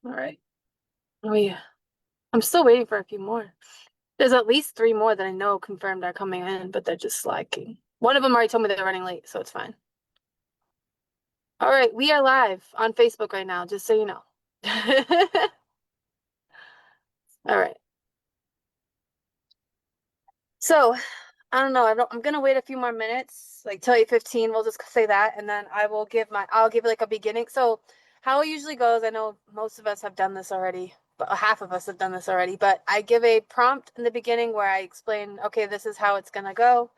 All right. Oh yeah. I'm still waiting for a few more. There's at least three more that I know confirmed are coming in, but they're just slacking. One of them already told me they're running late, so it's fine. All right, we are live on Facebook right now, just so you know. All right. So, I don't know. I'm gonna wait a few more minutes, like till 8:15. We'll just say that, and then I'll give like a beginning. So, how it usually goes, I know most of us have done this already, but half of us have done this already. But I give a prompt in the beginning where I explain, okay, this is how it's gonna go,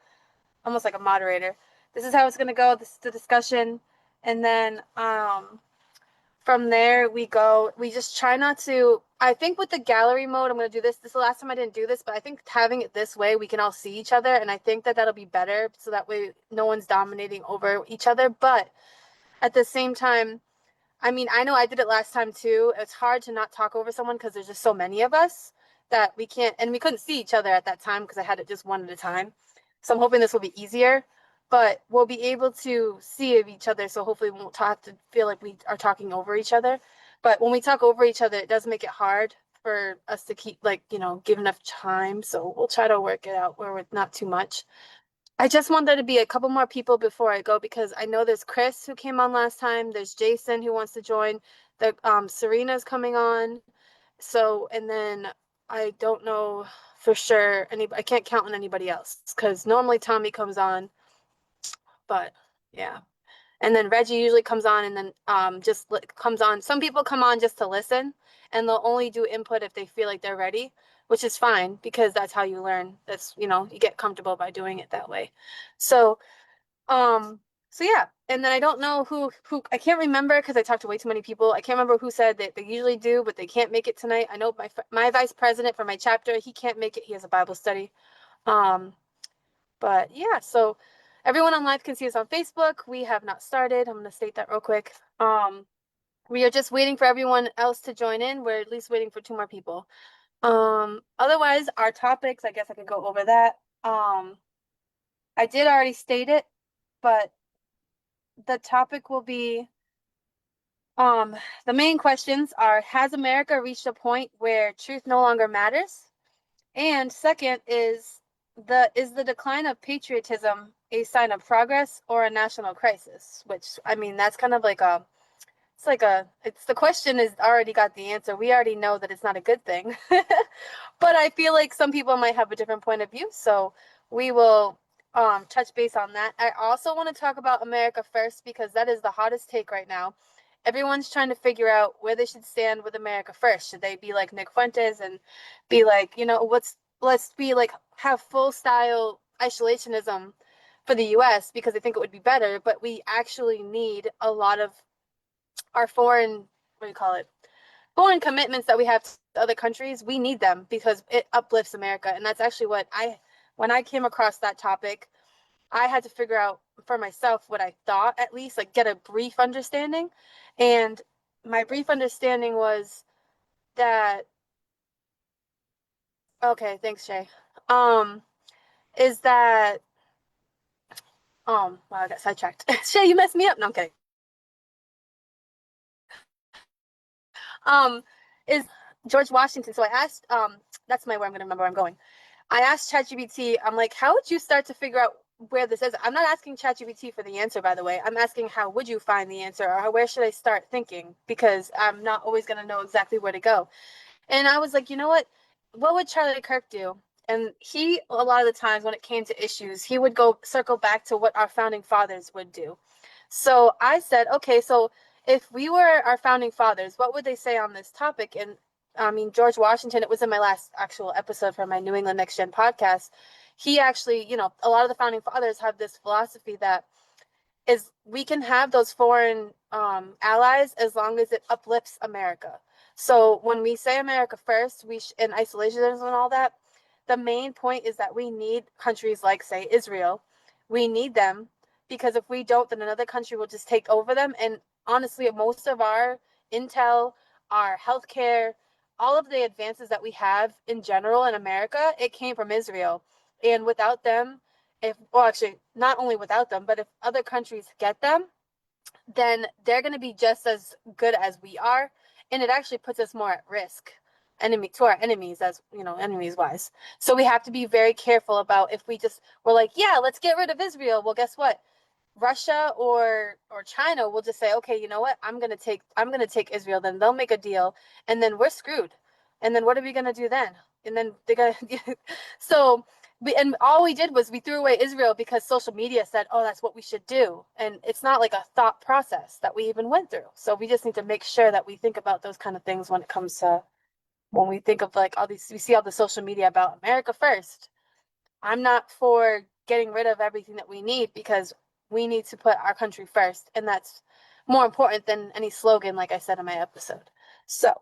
almost like a moderator. This is how it's gonna go. This is the discussion, and then from there we go. We just try not to. I think with the gallery mode, I'm going to do this. This is the last time I didn't do this, but I think having it this way, we can all see each other. And I think that that'll be better. So that way, no one's dominating over each other. But at the same time, I mean, I know I did it last time too. It's hard to not talk over someone because there's just so many of us that we can't, and we couldn't see each other at that time because I had it just one at a time. So I'm hoping this will be easier, but we'll be able to see each other. So hopefully we won't have to feel like we are talking over each other. But when we talk over each other, it does make it hard for us to keep like, give enough time. So we'll try to work it out where it's not too much. I just want there to be a couple more people before I go because I know there's Chris who came on last time. There's Jason who wants to join. The Serena's coming on. So and then I don't know for sure any. I can't count on anybody else because normally Tommy comes on, but yeah. And then Reggie usually comes on and then just comes on. Some people come on just to listen and they'll only do input if they feel like they're ready, which is fine because that's how you learn. You get comfortable by doing it that way. So um, so yeah, and then I don't know who I can't remember because I talked to way too many people. I can't remember who said that they usually do, but they can't make it tonight. I know my vice president for my chapter, he can't make it. He has a Bible study. Um, but yeah, so everyone on live can see us on Facebook. We have not started. I'm going to state that real quick. We are just waiting for everyone else to join in. We're at least waiting for two more people. Otherwise, our topics, I guess I could go over that. I did already state it, but the topic will be Um, the main questions are, has America reached a point where truth no longer matters? And second is the decline of patriotism a sign of progress or a national crisis? Which I mean that's kind of like a it's like a it's the question is already got the answer. We already know that it's not a good thing. But I feel like some people might have a different point of view, so we will touch base on that. I also want to talk about America first because that is the hottest take right now. Everyone's trying to figure out where they should stand with America first. Should they be like Nick Fuentes and be like, let's be like have full style isolationism for the US because I think it would be better, but we actually need a lot of our what do you call it? Foreign commitments that we have to other countries, we need them because it uplifts America. And that's actually when I came across that topic, I had to figure out for myself what I thought, at least, like get a brief understanding. And my brief understanding was that, okay, thanks, Shay. Um, is that, wow, I got sidetracked. Shay, you messed me up. No, I'm kidding. Um, is George Washington. So I asked, that's where I'm going to remember where I'm going. I asked ChatGPT, I'm like, how would you start to figure out where this is? I'm not asking ChatGPT for the answer, by the way. I'm asking how would you find the answer or where should I start thinking? Because I'm not always going to know exactly where to go. And I was like, you know what? What would Charlie Kirk do? And he, a lot of the times when it came to issues, he would go circle back to what our founding fathers would do. So I said, okay, so if we were our founding fathers, what would they say on this topic? And I mean, George Washington, it was in my last actual episode for my New England Next Gen podcast. He actually, a lot of the founding fathers have this philosophy that is we can have those foreign allies as long as it uplifts America. So when we say America first, and isolationism and all that, the main point is that we need countries like, say, Israel. We need them because if we don't, then another country will just take over them. And honestly, most of our intel, our healthcare, all of the advances that we have in general in America, it came from Israel. And without them, well, actually, not only without them, but if other countries get them, then they're going to be just as good as we are. and it actually puts us more at risk to our enemies, as enemies wise. So we have to be very careful about if we're like, yeah, let's get rid of Israel. Well, guess what? Russia or China will just say, okay, you know what? I'm gonna take Israel. Then they'll make a deal, and then we're screwed. And then what are we gonna do then? And then they're gonna so and all we did was we threw away Israel because social media said, oh, that's what we should do. And it's not like a thought process that we even went through. So we just need to make sure that we think about those kind of things when it comes to when we think of like all these, we see all the social media about America first. I'm not for getting rid of everything that we need because we need to put our country first. And that's more important than any slogan, like I said in my episode. So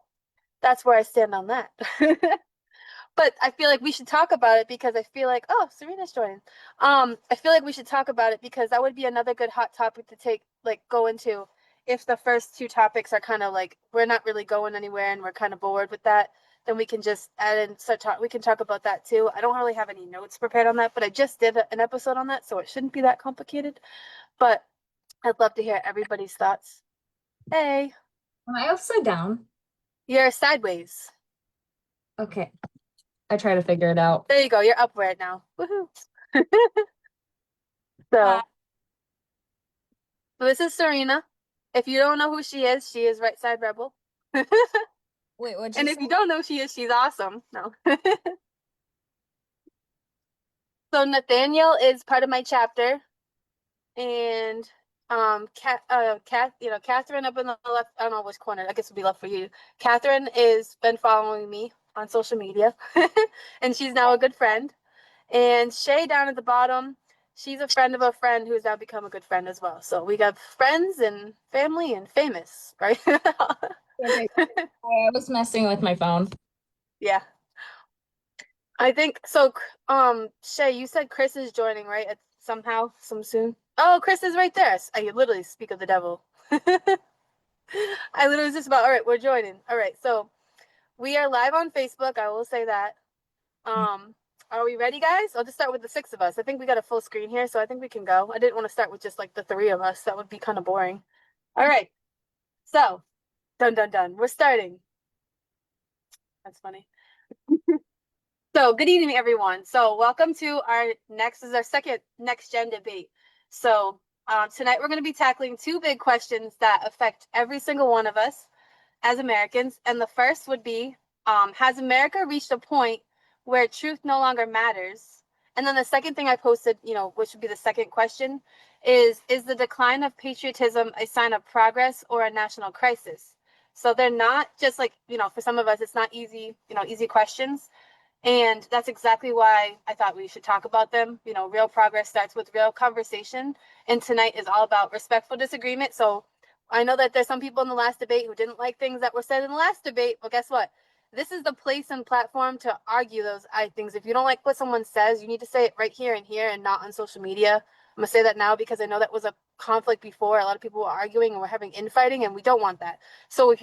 that's where I stand on that. But I feel like we should talk about it because I feel like, oh, Serena's joining. I feel like we should talk about it because that would be another good hot topic to go into if the first two topics are kind of like we're not really going anywhere and we're kind of bored with that, then we can just add in we can talk about that too. I don't really have any notes prepared on that, but I just did an episode on that, so it shouldn't be that complicated. But I'd love to hear everybody's thoughts. Hey, Am I upside down? you're sideways. Okay. I try to figure it out. There you go. You're upright now. Woohoo. Hi. So this is Serena. If you don't know who she is Right Side Rebel. Wait, what'd you And say? if you don't know who she is, she's awesome. No. So Nathaniel is part of my chapter, and Catherine up in the left. I don't know which corner. I guess it'll be left for you. Catherine is been following me on social media, and she's now a good friend. And Shay down at the bottom, she's a friend of a friend who's now become a good friend as well. So we got friends and family and famous, right? Okay. I was messing with my phone. Yeah. I think so. Shay, you said Chris is joining, right? Some soon. Oh, Chris is right there. I literally speak of the devil. I literally was just about, all right, we're joining. All right, so we are live on Facebook. I will say that. Um, are we ready, guys? I'll just start with the six of us. I think we got a full screen here, so I think we can go. I didn't want to start with just like the three of us. That would be kind of boring. All right, so dun dun dun. We're starting. That's funny. So, good evening, everyone. So, welcome to our second NextGen Debate. So, tonight we're going to be tackling two big questions that affect every single one of us as Americans. And the first would be, has America reached a point where truth no longer matters? And then the second thing I posted, which would be the second question, is the decline of patriotism a sign of progress or a national crisis? So they're not just like, for some of us, it's not easy questions. And that's exactly why I thought we should talk about them. Real progress starts with real conversation. And tonight is all about respectful disagreement. So I know that there's some people in the last debate who didn't like things that were said in the last debate. But guess what? This is the place and platform to argue those things. If you don't like what someone says, you need to say it right here and not on social media. I'm going to say that now because I know that was a conflict before. A lot of people were arguing and we're having infighting, and we don't want that. So if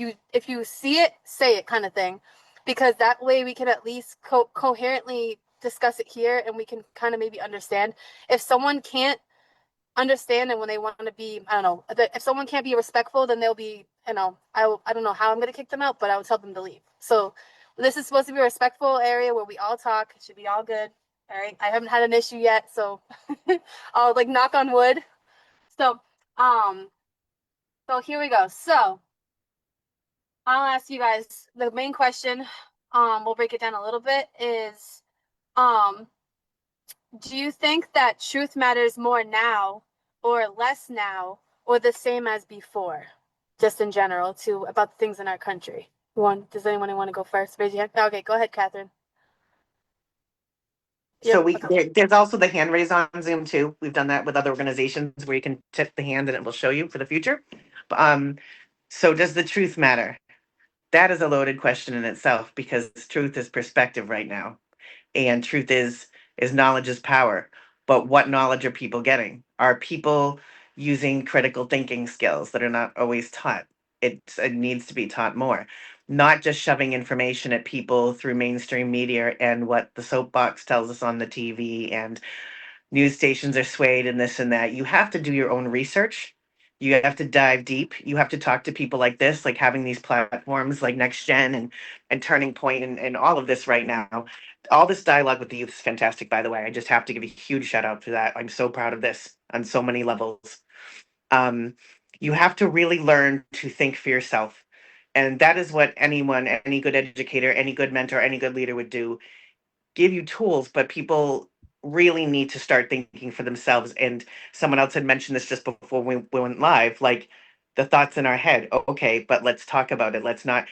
you see it, say it, kind of thing, because that way we can at least coherently discuss it here, and we can kind of maybe understand. If someone can't understand, and when they want to be, I don't know, if someone can't be respectful, then they'll be, I don't know how I'm going to kick them out, but I would tell them to leave. So this is supposed to be a respectful area where we all talk. It should be all good. All right. I haven't had an issue yet, so I'll like knock on wood. So, um, so here we go. So I'll ask you guys the main question. We'll break it down a little bit. Is um, do you think that truth matters more now, or less now, or the same as before? Just in general, to about the things in our country. Does anyone want to go first? Raise your hand. Okay, go ahead, Catherine. So Okay. there's also the hand raise on Zoom too. We've done that with other organizations where you can tip the hand and it will show you for the future. Um, so does the truth matter? That is a loaded question in itself because truth is perspective right now, and truth is knowledge is power. But what knowledge are people getting? Are people using critical thinking skills that are not always taught? It needs to be taught more, not just shoving information at people through mainstream media and what the soapbox tells us on the TV, and news stations are swayed and this and that. You have to do your own research You have to dive deep. You have to talk to people like this, like having these platforms like NextGen and Turning Point and all of this right now. All this dialogue with the youth is fantastic, by the way. I just have to give a huge shout out for that. I'm so proud of this on so many levels. Um, you have to really learn to think for yourself. And that is what anyone, any good educator, any good mentor, any good leader would do, give you tools, but people really need to start thinking for themselves. And someone else had mentioned this just before we went live, like the thoughts in our head. Okay, but let's talk about it. Let's not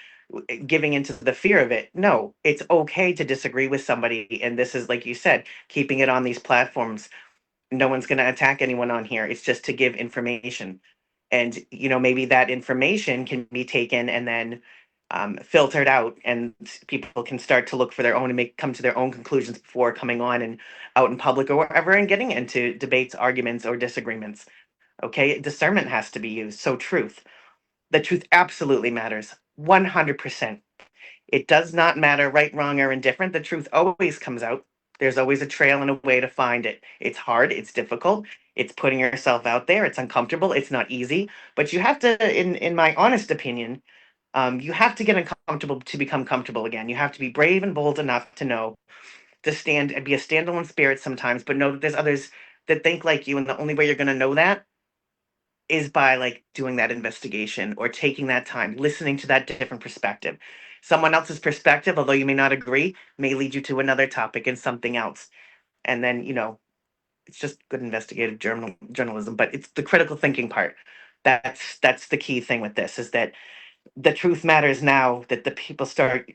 giving into the fear of it. No, it's okay to disagree with somebody. And this is, like you said, keeping it on these platforms. No one's going to attack anyone on here. It's just to give information. And, maybe that information can be taken and then filtered out, and people can start to look for their own and come to their own conclusions before coming on and out in public or wherever and getting into debates, arguments, or disagreements. Okay. Discernment has to be used. So the truth absolutely matters. 100%. It does not matter right, wrong, or indifferent. The truth always comes out. There's always a trail and a way to find it. It's hard, it's difficult, it's putting yourself out there, it's uncomfortable, it's not easy. But you have to, in my honest opinion, you have to get uncomfortable to become comfortable again. You have to be brave and bold enough to know to stand and be a standalone spirit sometimes, but know that there's others that think like you, and the only way you're going to know that is by like doing that investigation or taking that time, listening to that different perspective. Someone else's perspective, although you may not agree, may lead you to another topic and something else. And then, it's just good investigative journalism, but it's the critical thinking part. That's the key thing with this, is that the truth matters now, that the people start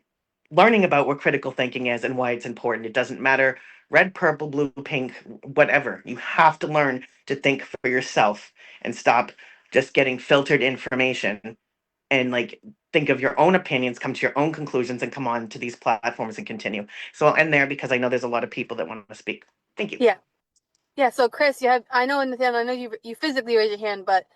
learning about what critical thinking is and why it's important. It doesn't matter red, purple, blue, pink, whatever. You have to learn to think for yourself and stop just getting filtered information, and like think of your own opinions, come to your own conclusions, and come on to these platforms and continue. So I'll end there because I know there's a lot of people that want to speak. Thank you. Yeah. Yeah, so Chris, I know Nathaniel, I know you physically raise your hand, but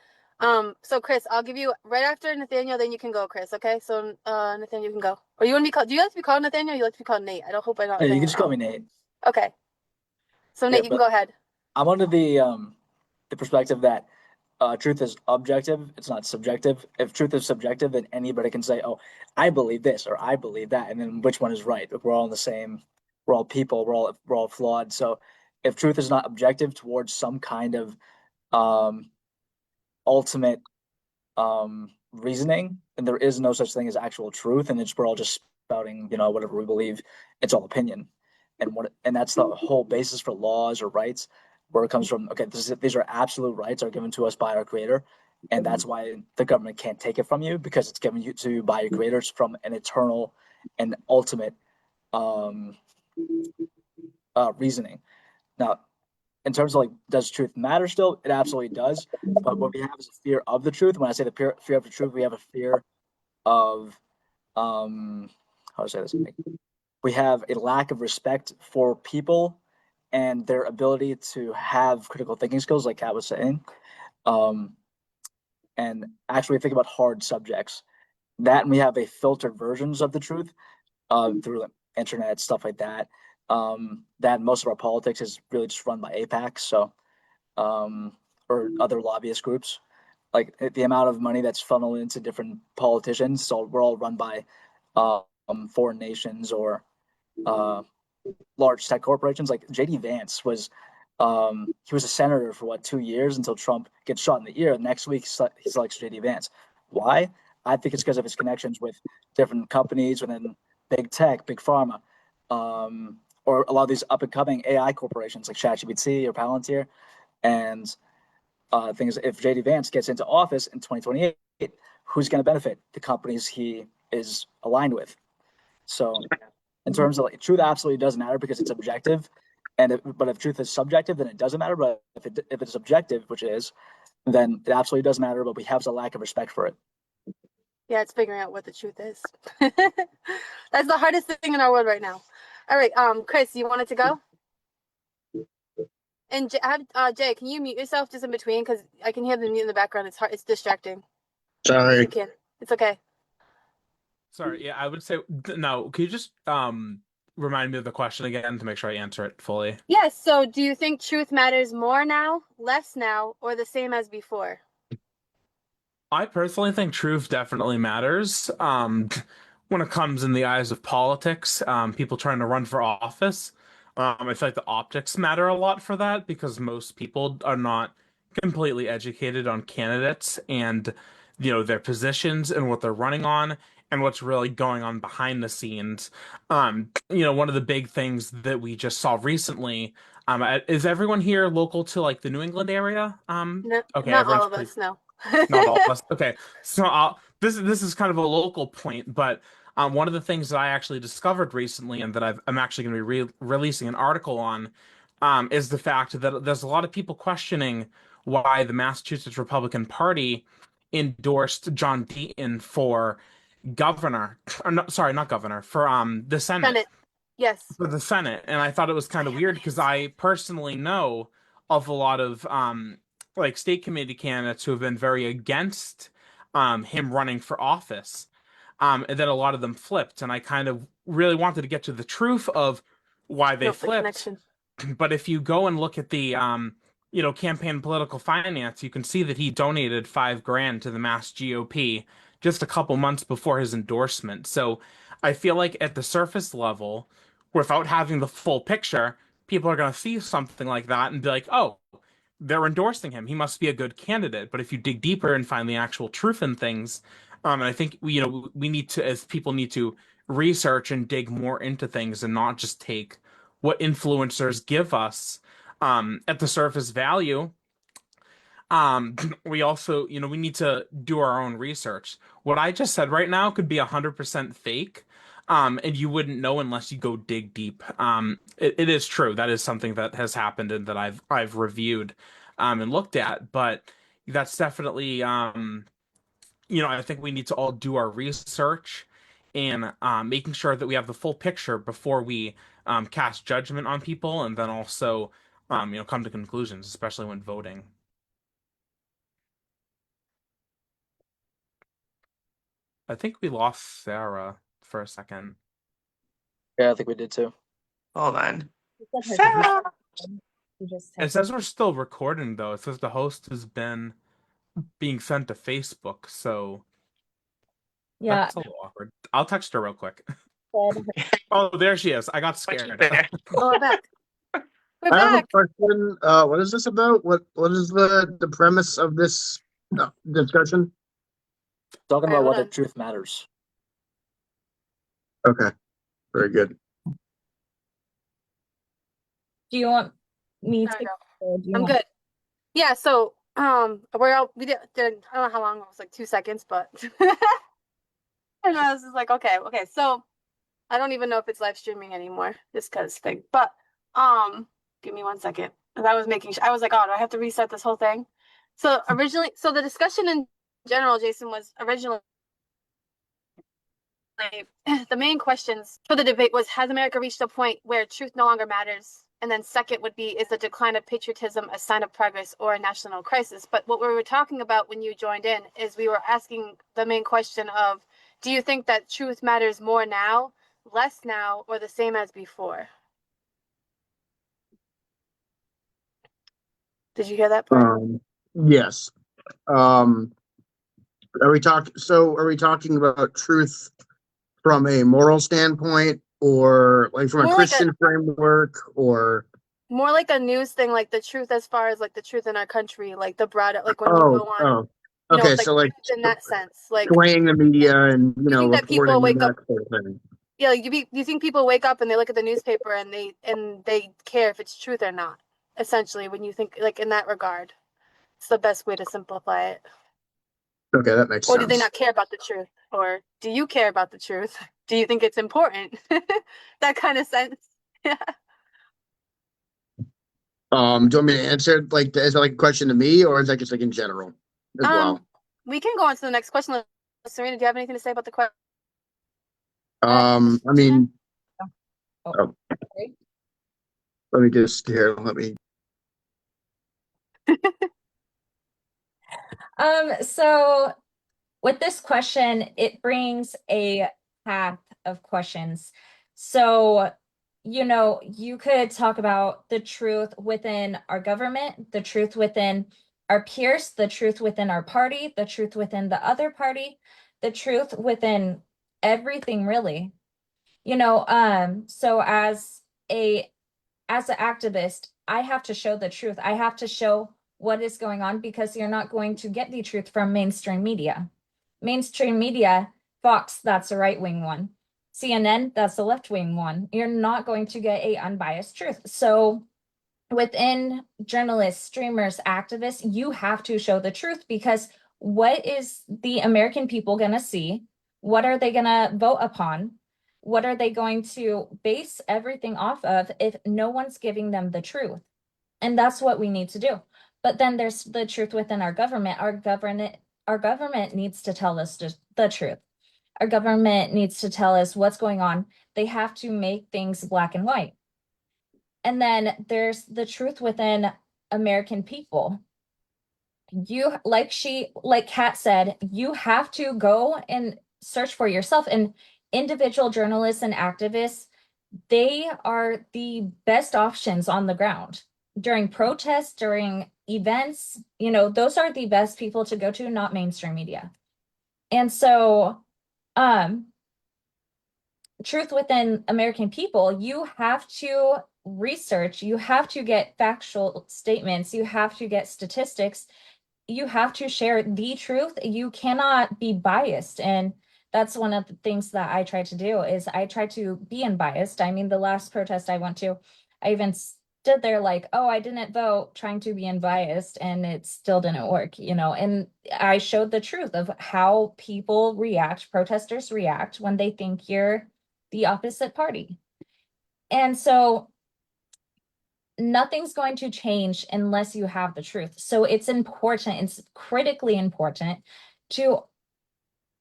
so Chris, I'll give you right after Nathaniel, then you can go, Chris, okay? So Nathaniel, you can go. Or you want to be called, do you like to be called Nathaniel, or you like to be called Nate? I don't hope I'm not Hey, you saying can it just call wrong. me Nate. Okay. So Yeah, Nate, you can but go ahead. I'm under the perspective that truth is objective, it's not subjective. If truth is subjective, then anybody can say, "Oh, I believe this" or "I believe that," and then which one is right? If we're all in the same, we're all people, we're all flawed. So, if truth is not objective towards some kind of um, ultimate reasoning, and there is no such thing as actual truth, and we're all just spouting, whatever we believe. It's all opinion, and that's the whole basis for laws or rights, where it comes from. Okay, these are absolute rights are given to us by our Creator, and that's why the government can't take it from you, because it's given to you by your creators from an eternal and ultimate um, reasoning. Now, in terms of like, does truth matter still? It absolutely does. But what we have is a fear of the truth. When I say the fear of the truth, we have a fear of how to say this? Like, we have a lack of respect for people and their ability to have critical thinking skills, like Kat was saying, um, and actually think about hard subjects. That, and we have a filtered versions of the truth through the internet, stuff like that. That most of our politics is really just run by APAC, so or other lobbyist groups. Like the amount of money that's funneled into different politicians, so we're all run by foreign nations or uh, large tech corporations. Like JD Vance was, he was a senator for what, 2 years until Trump gets shot in the ear. Next week he selects JD Vance. Why? I think it's because of his connections with different companies within big tech, big pharma, or a lot of these up and coming AI corporations like ChatGPT or Palantir. And things, if JD Vance gets into office in 2028, who's going to benefit? The companies he is aligned with. So in terms of like, truth absolutely does matter because it's objective. But if truth is subjective, then it doesn't matter. But if it's objective, which it is, then it absolutely does matter. But we have a lack of respect for it. Yeah, it's figuring out what the truth is. That's the hardest thing in our world right now. All right, Chris, you wanted to go? And Jay, can you mute yourself just in between? Because I can hear the mute in the background. It's hard. It's distracting. Sorry. You can. It's okay. Sorry. Yeah, I would say no. Can you just remind me of the question again to make sure I answer it fully? Yes. So, do you think truth matters more now, less now, or the same as before? I personally think truth definitely matters. When it comes in the eyes of politics, people trying to run for office, I feel like the optics matter a lot for that because most people are not completely educated on candidates and, their positions and what they're running on and what's really going on behind the scenes. One of the big things that we just saw recently, is everyone here local to like the New England area? No, Okay, not all everyone's of pretty. us, no. Not all of us. Okay, so this is kind of a local point, but one of the things that I actually discovered recently, and that I'm actually going to be releasing an article on, is the fact that there's a lot of people questioning why the Massachusetts Republican Party endorsed John Deaton for governor, or no, sorry, not governor, for the Senate Senate. Yes. for the Senate, and I thought it was kind of weird because I personally know of a lot of like state committee candidates who have been very against him running for office. And then a lot of them flipped, and I kind of really wanted to get to the truth of why they Nope, the flipped. connection. But if you go and look at the campaign political finance, you can see that he donated 5 grand to the Mass GOP just a couple months before his endorsement. So I feel like at the surface level, without having the full picture, people are going to see something like that and be like, "Oh, they're endorsing him. He must be a good candidate." But if you dig deeper and find the actual truth in things, and I think we need to, as people, need to research and dig more into things and not just take what influencers give us at the surface value. We also, we need to do our own research. What I just said right now could be 100% fake. And you wouldn't know unless you go dig deep. It is true. That is something that has happened and that I've reviewed, and looked at. But that's definitely, I think we need to all do our research and making sure that we have the full picture before we cast judgment on people, and then also, come to conclusions, especially when voting. I think we lost Sarah for a second. Yeah, I think we did too. Hold on. She Sarah! just It says we're still recording though. It says the host has been being sent to Facebook, so Yeah, that's a little awkward. I'll text her real quick. said Oh, there she is. I got scared. There. Oh, we're back. We're I have a back. question. What is this about? What is the premise of this discussion? Talking All right, about hold whether on. truth matters. Okay, very good. do you want me There we to go. or do you I'm want good. Yeah, so we did I don't know how long, it was like 2 seconds, but and I was just like, okay. So I don't even know if it's live streaming anymore, just cause thing. But give me 1 second. 'Cause I was making sure I was like, oh, do I have to reset this whole thing? So originally, so the discussion in general, Jason, was originally the main questions for the debate was, has America reached a point where truth no longer matters? And then second would be, is the decline of patriotism a sign of progress or a national crisis? But what we were talking about when you joined in is we were asking the main question of, do you think that truth matters more now, less now, or the same as before? Did you hear that part? Yes. Are we talking about truth from a moral standpoint, or like from a More like Christian framework, or more like a news thing, like the truth as far as like the truth in our country, like the broad, like when you go on, oh, okay, like so like truth in that sense, like swaying the media and you think that people reporting and wake up, that sort of thing. yeah, like you think people wake up and they look at the newspaper and they care if it's truth or not, essentially, when you think like in that regard. It's the best way to simplify it. Okay, that makes Or do they sense. not care about the truth? Or do you care about the truth? Do you think it's important? That kind of sense. Yeah. Do you want me to answer it, like, is that like a question to me, or is that just like in general as well? We can go on to the next question. Serena, do you have anything to say about the question? I mean, Oh, let me just here. Let me. So with this question, it brings a path of questions. So, you could talk about the truth within our government, the truth within our peers, the truth within our party, the truth within the other party, the truth within everything, really. So as an activist, I have to show the truth. I have to show what is going on, because you're not going to get the truth from mainstream media. Mainstream media, Fox, that's the right-wing one. CNN, that's the left-wing one. You're not going to get a unbiased truth. So within journalists, streamers, activists, you have to show the truth, because what is the American people going to see? What are they going to vote upon? What are they going to base everything off of if no one's giving them the truth? And that's what we need to do. But then there's the truth within our government. Our government needs to tell us the truth. Our government needs to tell us what's going on. They have to make things black and white. And then there's the truth within American people. Like Kat said, you have to go and search for yourself. And individual journalists and activists, they are the best options on the ground during protests, during events. Those are the best people to go to, not mainstream media. And so, truth within American people, you have to research, you have to get factual statements, you have to get statistics, you have to share the truth. You cannot be biased. And that's one of the things that I try to do, is I try to be unbiased. I mean, the last protest I went to, I even stood there like, oh, I didn't vote, trying to be unbiased, and it still didn't work, and I showed the truth of how people react, protesters react when they think you're the opposite party. And so nothing's going to change unless you have the truth. So it's important, it's critically important to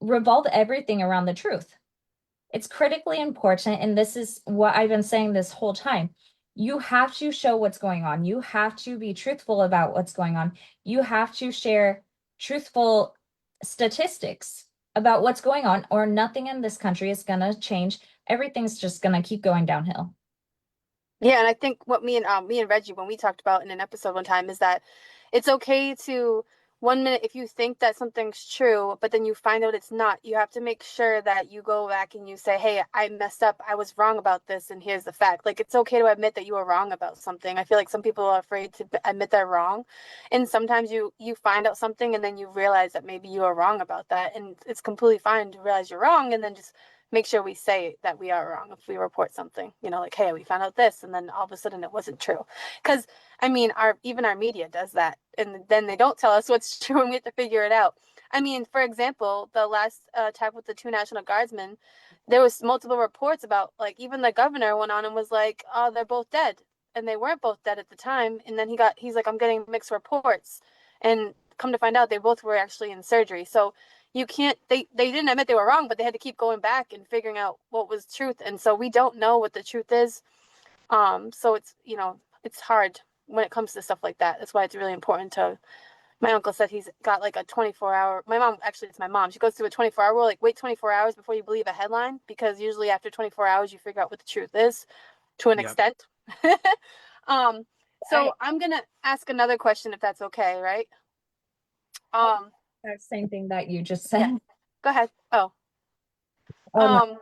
revolve everything around the truth. It's critically important, and this is what I've been saying this whole time. You have to show what's going on. You have to be truthful about what's going on. You have to share truthful statistics about what's going on, or nothing in this country is going to change. Everything's just going to keep going downhill. Yeah, and I think what me and Reggie, when we talked about in an episode one time, is that it's okay to 1 minute, if you think that something's true, but then you find out it's not, you have to make sure that you go back and you say, hey, I messed up, I was wrong about this, and here's the fact. Like, it's okay to admit that you were wrong about something. I feel like some people are afraid to admit they're wrong, and sometimes you find out something and then you realize that maybe you are wrong about that, and it's completely fine to realize you're wrong, and then just make sure we say that we are wrong if we report something, like, hey, we found out this, and then all of a sudden it wasn't true. Because I mean, even our media does that, and then they don't tell us what's true, and we have to figure it out. I mean, for example, the last attack with the 2 National Guardsmen, there was multiple reports about, like, even the governor went on and was like, oh, they're both dead, and they weren't both dead at the time. And then he's like, I'm getting mixed reports, and come to find out they both were actually in surgery. So you can't, they didn't admit they were wrong, but they had to keep going back and figuring out what was truth. And so we don't know what the truth is. So it's hard when it comes to stuff like that. That's why it's really important to, my uncle said he's got like a 24-hour, my mom, actually it's my mom, she goes through a 24-hour rule, like wait 24 hours before you believe a headline, because usually after 24 hours you figure out what the truth is to an extent. So I'm gonna ask another question, if that's okay, right? Same thing that you just said. Yeah. Go ahead. Well, I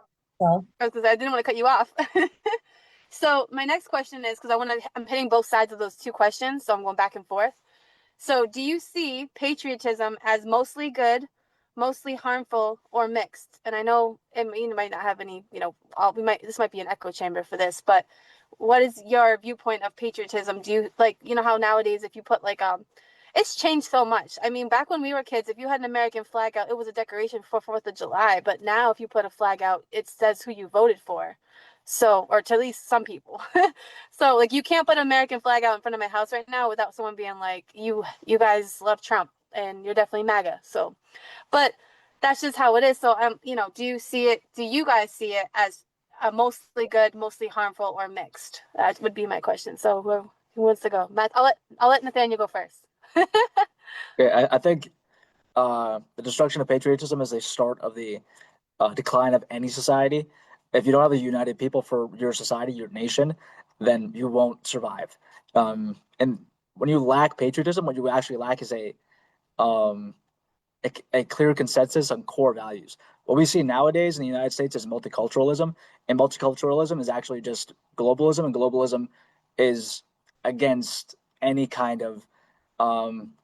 didn't want to cut you off. So my next question is, because I'm hitting both sides of those two questions, so I'm going back and forth. So do you see patriotism as mostly good, mostly harmful, or mixed? And I know you might not have any, this might be an echo chamber for this, but what is your viewpoint of patriotism? Do you like, how nowadays if you put like it's changed so much. I mean, back when we were kids, if you had an American flag out, it was a decoration for 4th of July. But now if you put a flag out, it says who you voted for. So, or to at least some people. So like, you can't put an American flag out in front of my house right now without someone being like, you guys love Trump and you're definitely MAGA. So, but that's just how it is. So, do you guys see it as a mostly good, mostly harmful, or mixed? That would be my question. So who wants to go? Matt, I'll let Nathaniel go first. Okay, I think the destruction of patriotism is a start of the decline of any society. If you don't have a united people for your society, your nation, then you won't survive. And when you lack patriotism, what you actually lack is um a clear consensus on core values. What we see nowadays in the United States is multiculturalism, and multiculturalism is actually just globalism, and globalism is against any kind of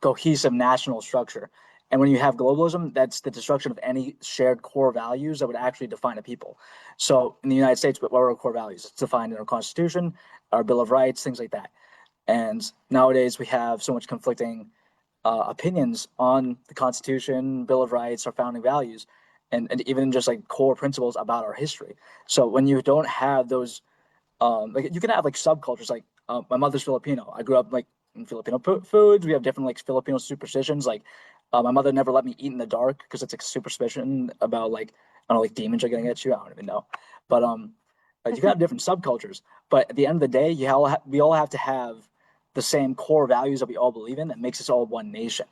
cohesive national structure. And when you have globalism, that's the destruction of any shared core values that would actually define a people. So in the United States, what are our core values? It's defined in our Constitution, our Bill of Rights, things like that. And nowadays we have so much conflicting opinions on the Constitution, Bill of Rights, our founding values, and even just like core principles about our history. So when you don't have those, like you can have like subcultures. Like my mother's Filipino. I grew up like in Filipino foods. We have different like Filipino superstitions. Like my mother never let me eat in the dark because it's like superstition about like I don't know like demons are gonna get you. I don't even know, but like you can have different subcultures. But at the end of the day, we all have to have the same core values that we all believe in that makes us all one nation.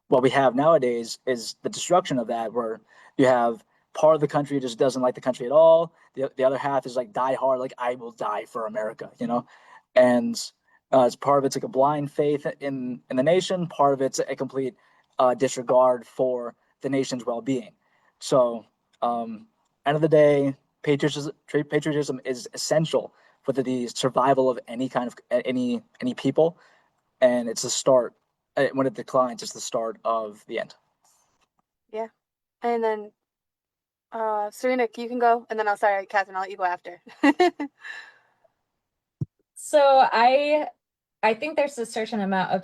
What we have nowadays is the destruction of that, where you have part of the country just doesn't like the country at all. The other half is like die hard, like I will die for America, you know? And as part of it's like a blind faith in the nation, part of it's a complete disregard for the nation's well being. So, end of the day, patriotism is essential for the survival of any kind of any people, and it's the start. When it declines, it's the start of the end. Yeah. And then Serena, you can go, and then sorry, Catherine, I'll let you go after. So I think there's a certain amount of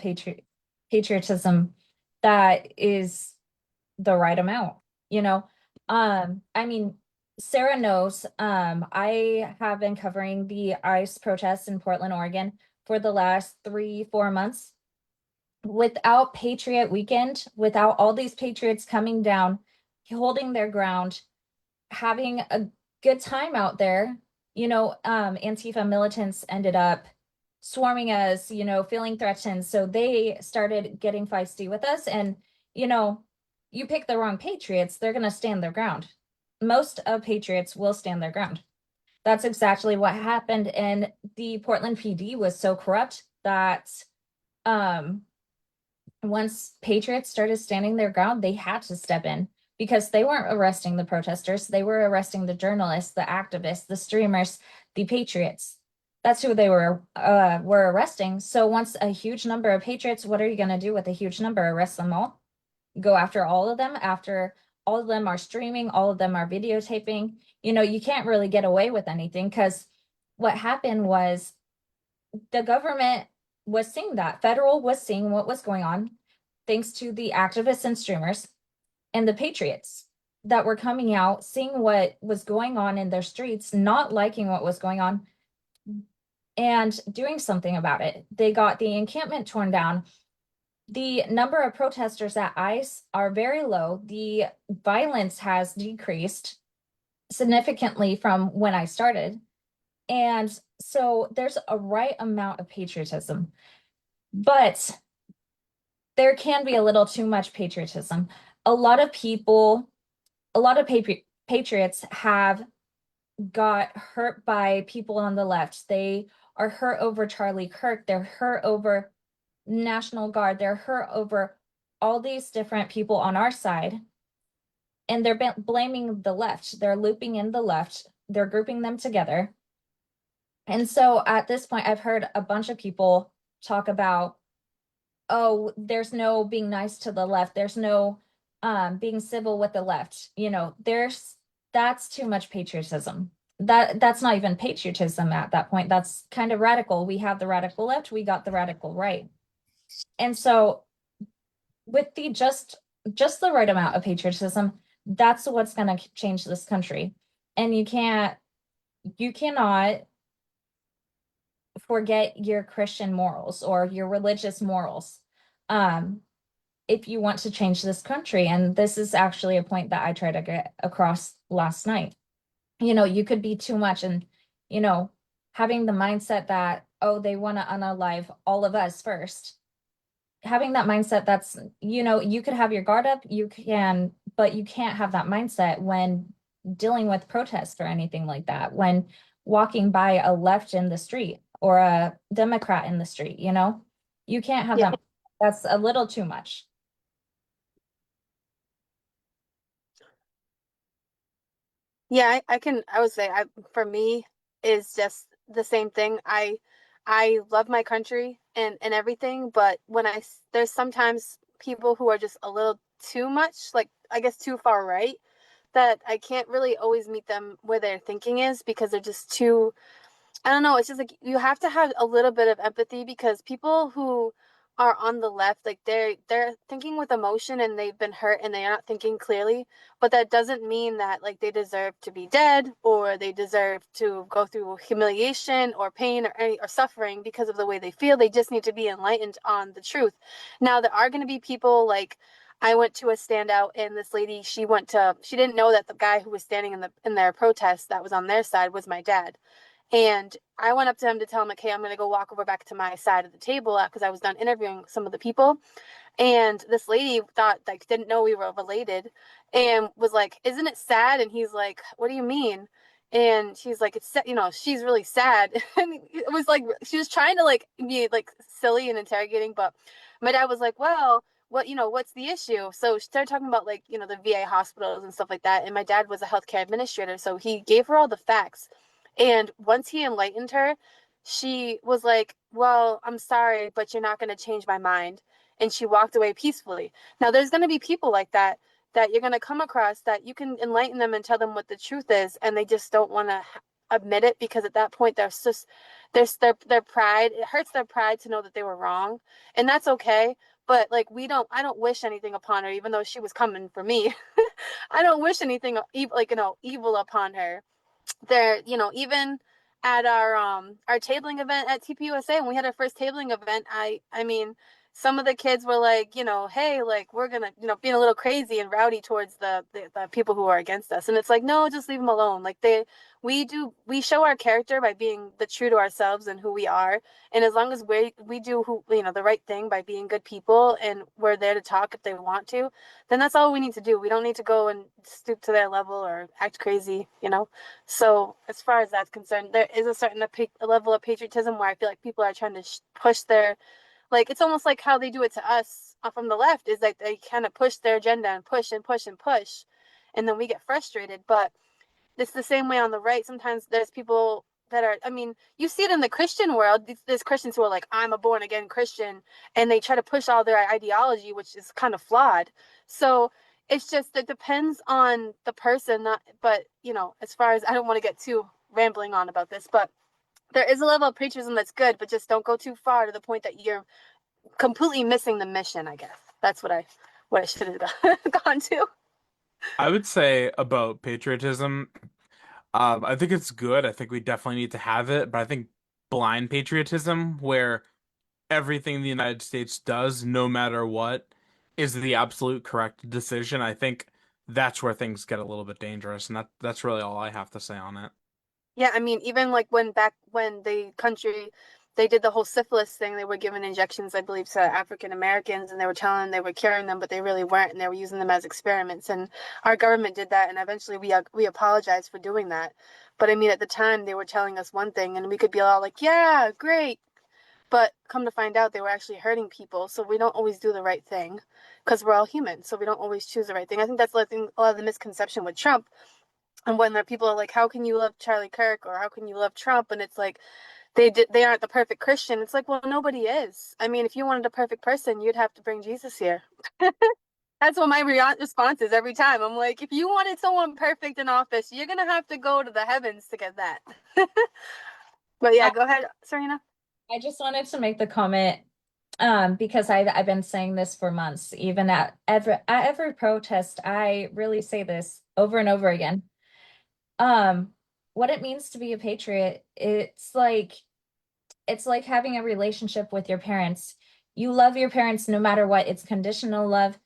patriotism that is the right amount, you know. I mean, Sarah knows, I have been covering the ICE protests in Portland, Oregon for the last 3-4 months. Without Patriot Weekend, without all these patriots coming down, holding their ground, having a good time out there, Antifa militants ended up swarming us, feeling threatened. So they started getting feisty with us. And, you pick the wrong patriots, they're going to stand their ground. Most of patriots will stand their ground. That's exactly what happened. And the Portland PD was so corrupt that once patriots started standing their ground, they had to step in because they weren't arresting the protesters. They were arresting the journalists, the activists, the streamers, the patriots. That's who they were arresting. So once a huge number of patriots, what are you going to do with a huge number? Arrest them all? Go after all of them after all of them are streaming, all of them are videotaping? You can't really get away with anything because what happened was the government was seeing that. Federal was seeing what was going on, thanks to the activists and streamers and the patriots that were coming out, seeing what was going on in their streets, not liking what was going on, and doing something about it. They got the encampment torn down. The number of protesters at ICE are very low. The violence has decreased significantly from when I started. And so there's a right amount of patriotism, but there can be a little too much patriotism. A lot of patriots have got hurt by people on the left. They are hurt over Charlie Kirk. They're hurt over National Guard. They're hurt over all these different people on our side. And they're blaming the left. They're looping in the left. They're grouping them together. And so at this point, I've heard a bunch of people talk about, oh, there's no being nice to the left. There's no being civil with the left. That's too much patriotism. That's not even patriotism at that point. That's kind of radical. We have the radical left, we got the radical right. And so with the just the right amount of patriotism, that's what's going to change this country. And you cannot forget your Christian morals or your religious morals if you want to change this country. And this is actually a point that I tried to get across last night. You could be too much and, having the mindset that, oh, they want to unalive all of us first. Having that mindset, that's, you could have your guard up, but you can't have that mindset when dealing with protests or anything like that, when walking by a left in the street or a Democrat in the street, You can't have Yeah. that. That's a little too much. Yeah, I would say for me is just the same thing. I love my country and everything, but there's sometimes people who are just a little too much, like I guess too far right, that I can't really always meet them where their thinking is because they're just too, I don't know. It's just like you have to have a little bit of empathy because people who are on the left, like they're thinking with emotion and they've been hurt and they're not thinking clearly. But that doesn't mean that like they deserve to be dead or they deserve to go through humiliation or pain or suffering because of the way they feel. They just need to be enlightened on the truth. Now there are going to be people like I went to a standout and this lady, she didn't know that the guy who was standing in their protest that was on their side was my dad. And I went up to him to tell him, like, hey, I'm going to go walk over back to my side of the table because I was done interviewing some of the people. And this lady thought, like, didn't know we were related and was like, isn't it sad? And he's like, what do you mean? And she's like, she's really sad. And it was like, she was trying to like be like silly and interrogating. But my dad was like, well, what's the issue? So she started talking about like, the VA hospitals and stuff like that. And my dad was a healthcare administrator. So he gave her all the facts. And once he enlightened her, she was like, well, I'm sorry, but you're not going to change my mind. And she walked away peacefully. Now, there's going to be people like that you're going to come across that you can enlighten them and tell them what the truth is, and they just don't want to admit it because at that point there's their pride. It hurts their pride to know that they were wrong, and that's okay. But like I don't wish anything upon her, even though she was coming for me. I don't wish anything evil upon her. There, even at our tabling event at TPUSA when we had our first tabling event, I mean, some of the kids were like, hey, like we're gonna, being a little crazy and rowdy towards the people who are against us, and it's like, no, just leave them alone. Like we show our character by being the true to ourselves and who we are, and as long as we do the right thing by being good people and we're there to talk if they want to, then that's all we need to do. We don't need to go and stoop to their level or act crazy. So as far as that's concerned, there is a certain a level of patriotism where I feel like people are trying to push their, like, it's almost like how they do it to us from the left is like they kind of push their agenda and push and push and push, and then we get frustrated. But it's the same way on the right. Sometimes there's people that are, I mean, you see it in the Christian world. There's Christians who are like, I'm a born again Christian, and they try to push all their ideology, which is kind of flawed. So it's just, it depends on the person, not, but, as far as I don't want to get too rambling on about this, but there is a level of patriotism that's good, but just don't go too far to the point that you're completely missing the mission, I guess. That's what I should have gone to. I would say about patriotism, I think it's good. I think we definitely need to have it, but I think blind patriotism, where everything the United States does, no matter what, is the absolute correct decision, I think that's where things get a little bit dangerous, and that's really all I have to say on it. Yeah, I mean, even like when the country they did the whole syphilis thing, they were giving injections, I believe, to African Americans, and they were telling them they were curing them, but they really weren't, and they were using them as experiments. And our government did that, and eventually we apologized for doing that. But I mean, at the time, they were telling us one thing, and we could be all like, "Yeah, great," but come to find out, they were actually hurting people. So we don't always do the right thing because we're all human. So we don't always choose the right thing. I think that's a lot of the misconception with Trump. And when there are people are like, how can you love Charlie Kirk or how can you love Trump? And it's like they aren't the perfect Christian. It's like, well, nobody is. I mean, if you wanted a perfect person, you'd have to bring Jesus here. That's what my response is every time. I'm like, if you wanted someone perfect in office, you're gonna have to go to the heavens to get that. But yeah, I, go ahead, Serena. I just wanted to make the comment, because I've been saying this for months, even at every protest, I really say this over and over again. Um, what it means to be a patriot, it's like having a relationship with your parents. You love your parents no matter what. It's conditional love,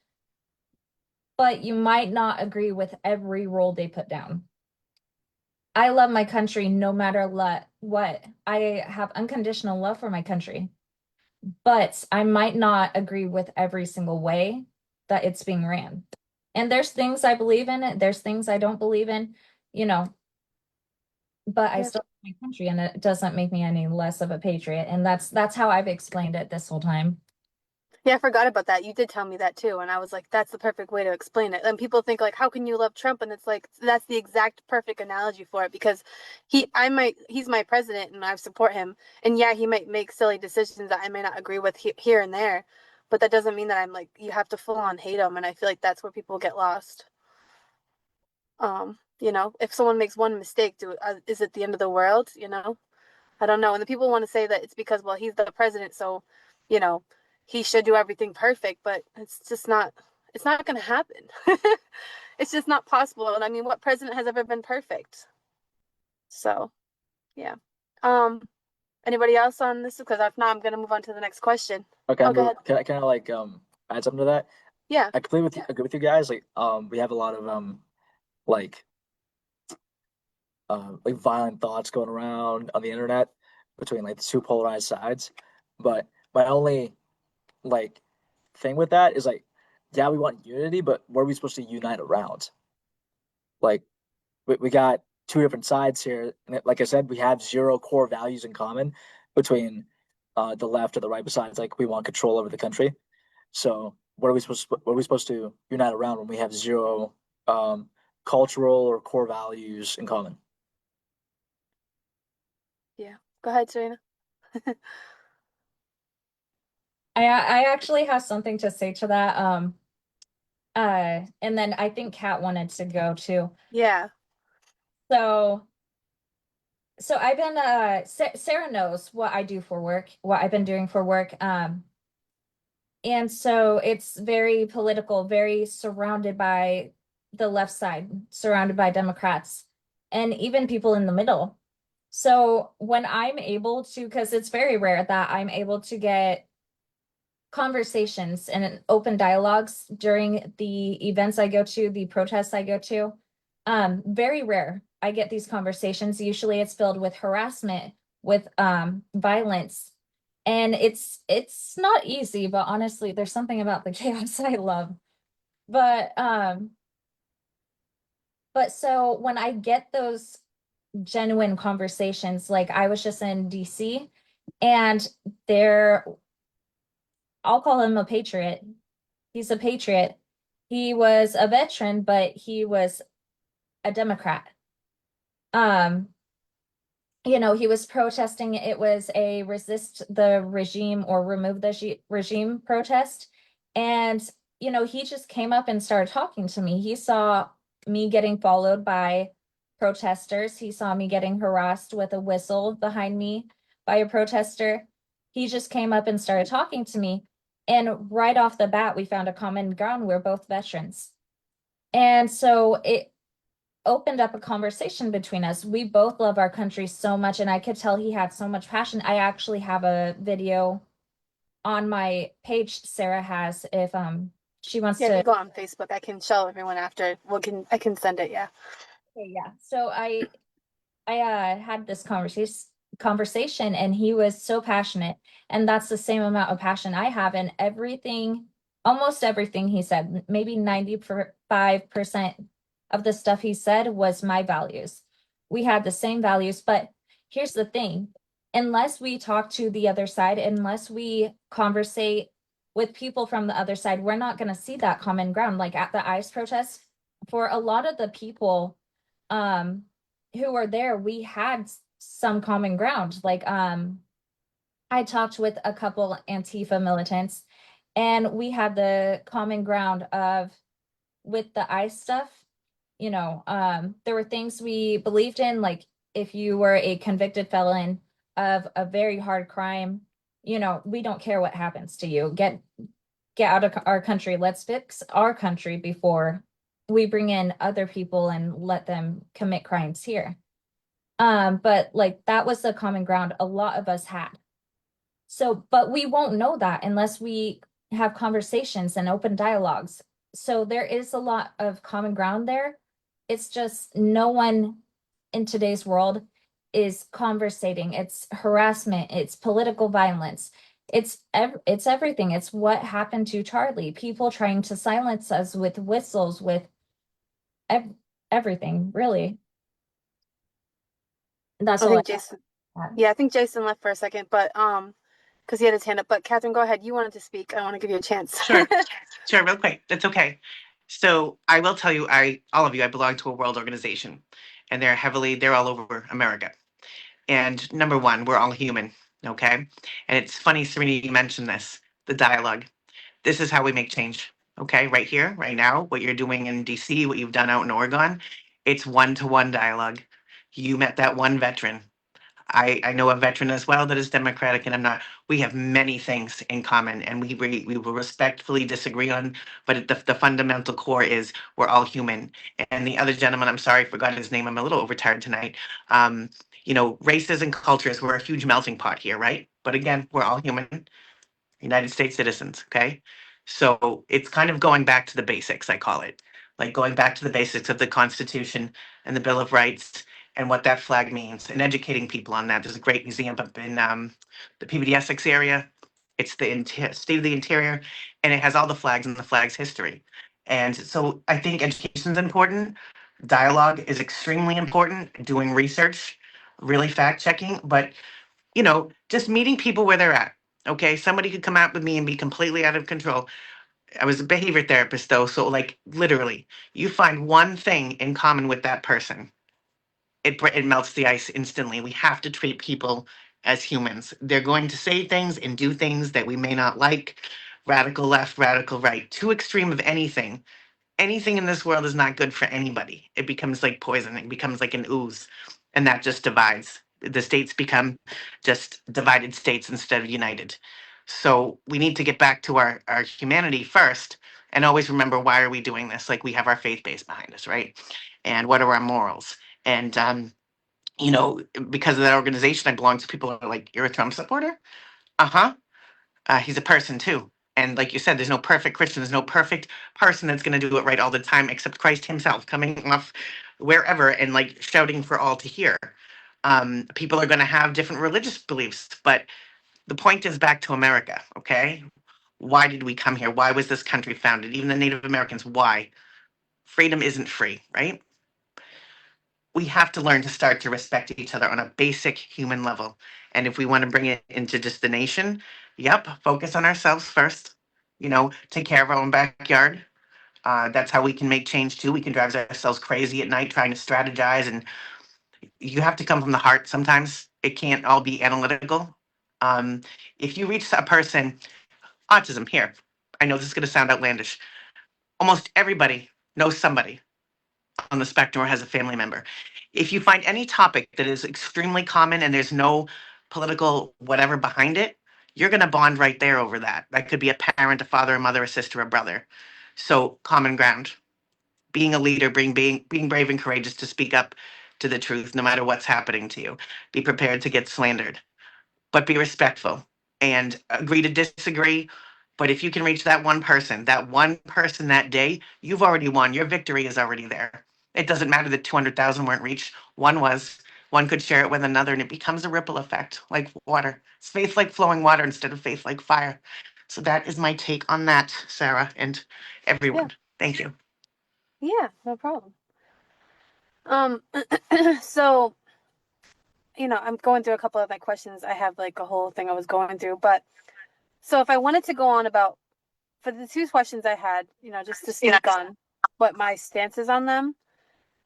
but you might not agree with every rule they put down. I love my country no matter what. I have unconditional love for my country, but I might not agree with every single way that it's being ran. And there's things I believe in, there's things I don't believe in, you know, but I Yeah. still my country, and it doesn't make me any less of a patriot. And that's how I've explained it this whole time. Yeah, I forgot about that. You did tell me that too, and I was like, that's the perfect way to explain it. And people think like, how can you love Trump? And it's like that's the exact perfect analogy for it because he's my president and I support him. And yeah, he might make silly decisions that I may not agree with here and there, but that doesn't mean that I'm like you have to full on hate him. And I feel like that's where people get lost. If someone makes one mistake, is it the end of the world? I don't know. And the people want to say that it's because, well, he's the president, so, you know, he should do everything perfect, but it's not going to happen. It's just not possible. And I mean, what president has ever been perfect? So, yeah. Um, Anybody else on this? Because if not, I'm going to move on to the next question. Okay, Oh, go ahead. can I like add something to that? Yeah. I completely agree with you guys. Like we have a lot of like like violent thoughts going around on the internet between like the two polarized sides. But my only like thing with that is like, yeah, we want unity, but what are we supposed to unite around? Like we got two different sides here. And like I said, we have zero core values in common between the left and the right, besides like we want control over the country. So what are we supposed to unite around when we have zero cultural or core values in common? Yeah. Go ahead, Serena. I actually have something to say to that. And then I think Kat wanted to go too. Yeah. So I've been Sarah knows what I do for work, what I've been doing for work. And so it's very political, very surrounded by the left side, surrounded by Democrats, and even people in the middle. So when I'm able to, because it's very rare that I'm able to get conversations and open dialogues during the events I go to, the protests I go to. Very rare. I get these conversations. Usually it's filled with harassment, with violence. And it's not easy, but honestly, there's something about the chaos I love. But so when I get those genuine conversations, like I was just in DC and there I'll call him a patriot. He's a patriot. He was a veteran, but he was a Democrat. Um, he was protesting. It was a resist the regime or remove the regime protest. And, he just came up and started talking to me. He saw me getting followed by protesters. He saw me getting harassed with a whistle behind me by a protester. He just came up and started talking to me. And right off the bat, we found a common ground. We're both veterans. And so it opened up a conversation between us. We both love our country so much, and I could tell he had so much passion. I actually have a video on my page Sarah has if she wants Yeah, if to. you go on Facebook, I can show everyone after. I can send it, yeah. Okay, yeah. So I had this conversation and he was so passionate, and that's the same amount of passion I have. And almost everything he said, maybe 95% of the stuff he said was my values. We had the same values, but here's the thing. Unless we talk to the other side, unless we conversate with people from the other side, we're not going to see that common ground. Like at the ICE protest, for a lot of the people um who were there, we had some common ground. Like I talked with a couple Antifa militants and we had the common ground of with the ICE stuff, there were things we believed in, like if you were a convicted felon of a very hard crime, we don't care what happens to you. Get out of our country. Let's fix our country before we bring in other people and let them commit crimes here. But like that was the common ground a lot of us had. So, but we won't know that unless we have conversations and open dialogues. So there is a lot of common ground there. It's just no one in today's world is conversating. It's harassment, it's political violence. It's everything. It's what happened to Charlie. People trying to silence us with whistles, with everything, really. That's I all I think Jason, had. yeah, I think Jason left for a second, but because he had his hand up. But Catherine, go ahead. You wanted to speak. I want to give you a chance. Sure, sure, real quick. That's okay. So I will tell you, all of you, I belong to a world organization, and they're all over America. And number one, we're all human, okay? And it's funny, Serena, you mentioned this, the dialogue. This is how we make change, okay? Right here, right now, what you're doing in DC, what you've done out in Oregon, it's one-to-one dialogue. You met that one veteran. I know a veteran as well that is Democratic, and I'm not. We have many things in common, and we will respectfully disagree on. But the fundamental core is we're all human. And the other gentleman, I'm sorry, I forgot his name. I'm a little overtired tonight. Races and cultures, we're a huge melting pot here, right? But again, we're all human. United States citizens, okay? So it's kind of going back to the basics, I call it. Like going back to the basics of the Constitution and the Bill of Rights and what that flag means and educating people on that. There's a great museum up in the PBD Essex area. It's the State of the Interior, and it has all the flags and the flag's history. And so I think education is important. Dialogue is extremely important. Doing research, really fact checking, but just meeting people where they're at. Okay, somebody could come out with me and be completely out of control. I was a behavior therapist though, so like literally, you find one thing in common with that person, it melts the ice instantly. We have to treat people as humans. They're going to say things and do things that we may not like. Radical left, radical right, too extreme of anything in this world is not good for anybody. It becomes like poison. It becomes like an ooze, and that just divides. The states become just divided states instead of united. So we need to get back to our humanity first, and always remember, why are we doing this? Like, we have our faith base behind us, right? And what are our morals? And because of that organization I belong to, people are like, "You're a Trump supporter?" Uh-huh. He's a person too. And like you said, there's no perfect Christian. There's no perfect person that's going to do it right all the time, except Christ himself coming off wherever and like shouting for all to hear. People are going to have different religious beliefs, but the point is back to America, okay? Why did we come here? Why was this country founded? Even the Native Americans, why? Freedom isn't free, right? We have to learn to start to respect each other on a basic human level. And if we want to bring it into just the nation, yep, focus on ourselves first. Take care of our own backyard. That's how we can make change too. We can drive ourselves crazy at night trying to strategize, and you have to come from the heart. Sometimes it can't all be analytical. If you reach a person, autism here, I know this is going to sound outlandish. Almost everybody knows somebody on the spectrum or has a family member. If you find any topic that is extremely common and there's no political whatever behind it, you're going to bond right there over that. That could be a parent, a father, a mother, a sister, a brother. So common ground. Being a leader, being brave and courageous to speak up to the truth, no matter what's happening to you. Be prepared to get slandered, but be respectful and agree to disagree. But if you can reach that one person that day, you've already won. Your victory is already there. It doesn't matter that 200,000 weren't reached. One was. One could share it with another, and it becomes a ripple effect, like water. It's faith like flowing water instead of faith like fire. So that is my take on that, Sarah, and Yeah, everyone. Thank you. yeah, no problem. Um, so I'm going through a couple of my questions. I have like a whole thing I was going through, but so if I wanted to go on about for the two questions I had, just to speak on what my stance is on them,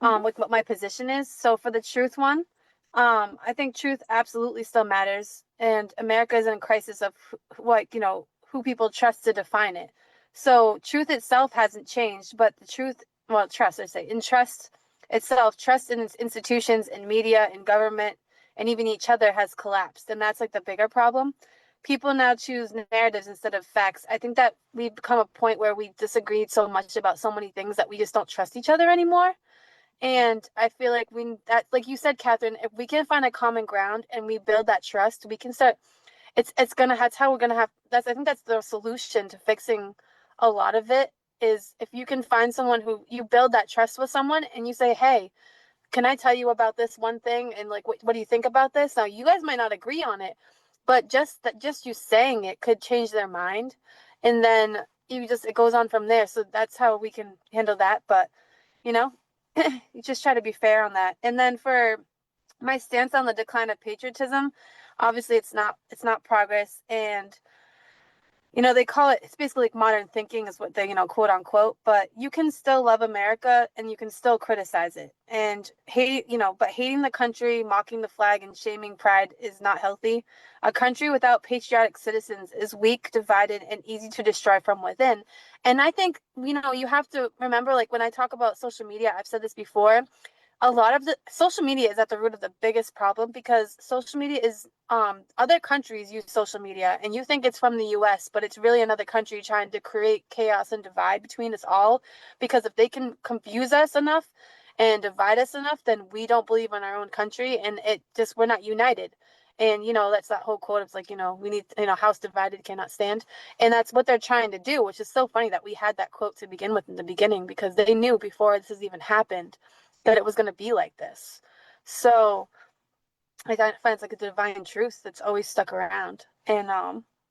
like what my position is. So for the truth one, I think truth absolutely still matters, and America is in a crisis of who people trust to define it. So truth itself hasn't changed, but the truth, well, trust, I say, in trust itself, trust in its institutions, in media, in government, and even each other has collapsed, and that's like the bigger problem. People now choose narratives instead of facts. I think that we've become a point where we disagreed so much about so many things that we just don't trust each other anymore. And I feel like like you said, Catherine, if we can find a common ground and we build that trust, we can start. That's how we're gonna have. I think that's the solution to fixing a lot of it. Is if you can find someone who you build that trust with someone and you say, hey, can I tell you about this one thing? And like, what do you think about this? Now, you guys might not agree on it, but just you saying it could change their mind. And then it goes on from there. So that's how we can handle that. But, you know, you just try to be fair on that. And then for my stance on the decline of patriotism, obviously it's not progress, and they call it, it's basically like modern thinking is what they, quote unquote, but you can still love America and you can still criticize it and hate, but hating the country, mocking the flag, and shaming pride is not healthy. A country without patriotic citizens is weak, divided, and easy to destroy from within. And I think, you have to remember, like when I talk about social media, I've said this before, a lot of the social media is at the root of the biggest problem, because social media is other countries use social media and you think it's from the US, but it's really another country trying to create chaos and divide between us all, because if they can confuse us enough and divide us enough, then we don't believe in our own country, and we're not united. And that's that whole quote. It's like, we need, house divided cannot stand. And that's what they're trying to do, which is so funny that we had that quote to begin with in the beginning, because they knew before this has even happened that it was going to be like this. So I find it's like a divine truth that's always stuck around. And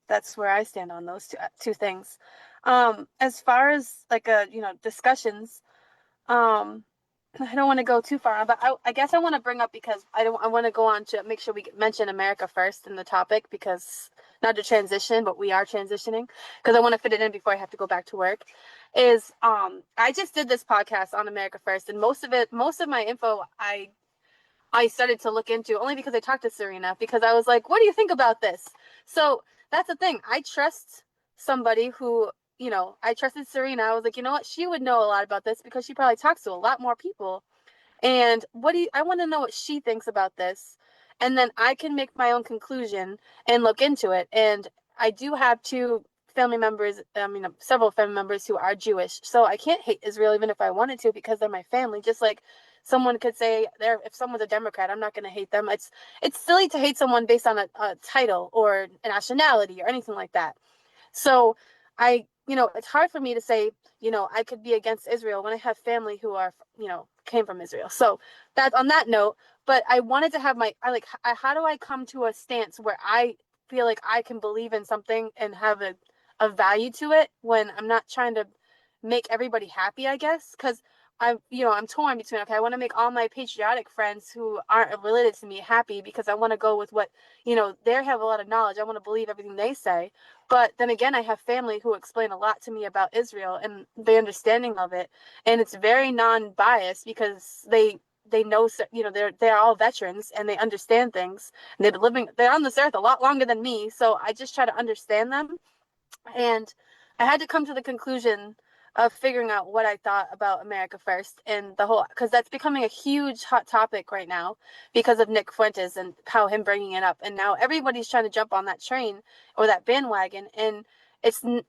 that's where I stand on those two things. As far as like discussions, I don't want to go too far on, but I guess I want to bring up, because I want to go on to make sure we mention America first in the topic, because not to transition, but we are transitioning, because I want to fit it in before I have to go back to work. Is I just did this podcast on America First, and most of my info I started to look into only because I talked to Serena, because I was like, what do you think about this? So that's the thing. I trust somebody who, I trusted Serena. I was like, you know what? She would know a lot about this because she probably talks to a lot more people. And I want to know what she thinks about this. And then I can make my own conclusion and look into it. And I do have two family members, several family members who are Jewish. So I can't hate Israel even if I wanted to, because they're my family. Just like someone could say, if someone's a Democrat, I'm not going to hate them. It's silly to hate someone based on a title or a nationality or anything like that. So it's hard for me to say, I could be against Israel when I have family who are, came from Israel. So that's on that note. But I wanted to have how do I come to a stance where I feel like I can believe in something and have a value to it when I'm not trying to make everybody happy, I guess? Because I'm torn between, okay, I want to make all my patriotic friends who aren't related to me happy, because I want to go with what, they have a lot of knowledge. I want to believe everything they say. But then again, I have family who explain a lot to me about Israel and the understanding of it. And it's very non-biased, because they know, they're all veterans and they understand things. And they're on this earth a lot longer than me. So I just try to understand them. And I had to come to the conclusion of figuring out what I thought about America First and the whole, because that's becoming a huge hot topic right now because of Nick Fuentes and how him bringing it up. And now everybody's trying to jump on that train or that bandwagon. And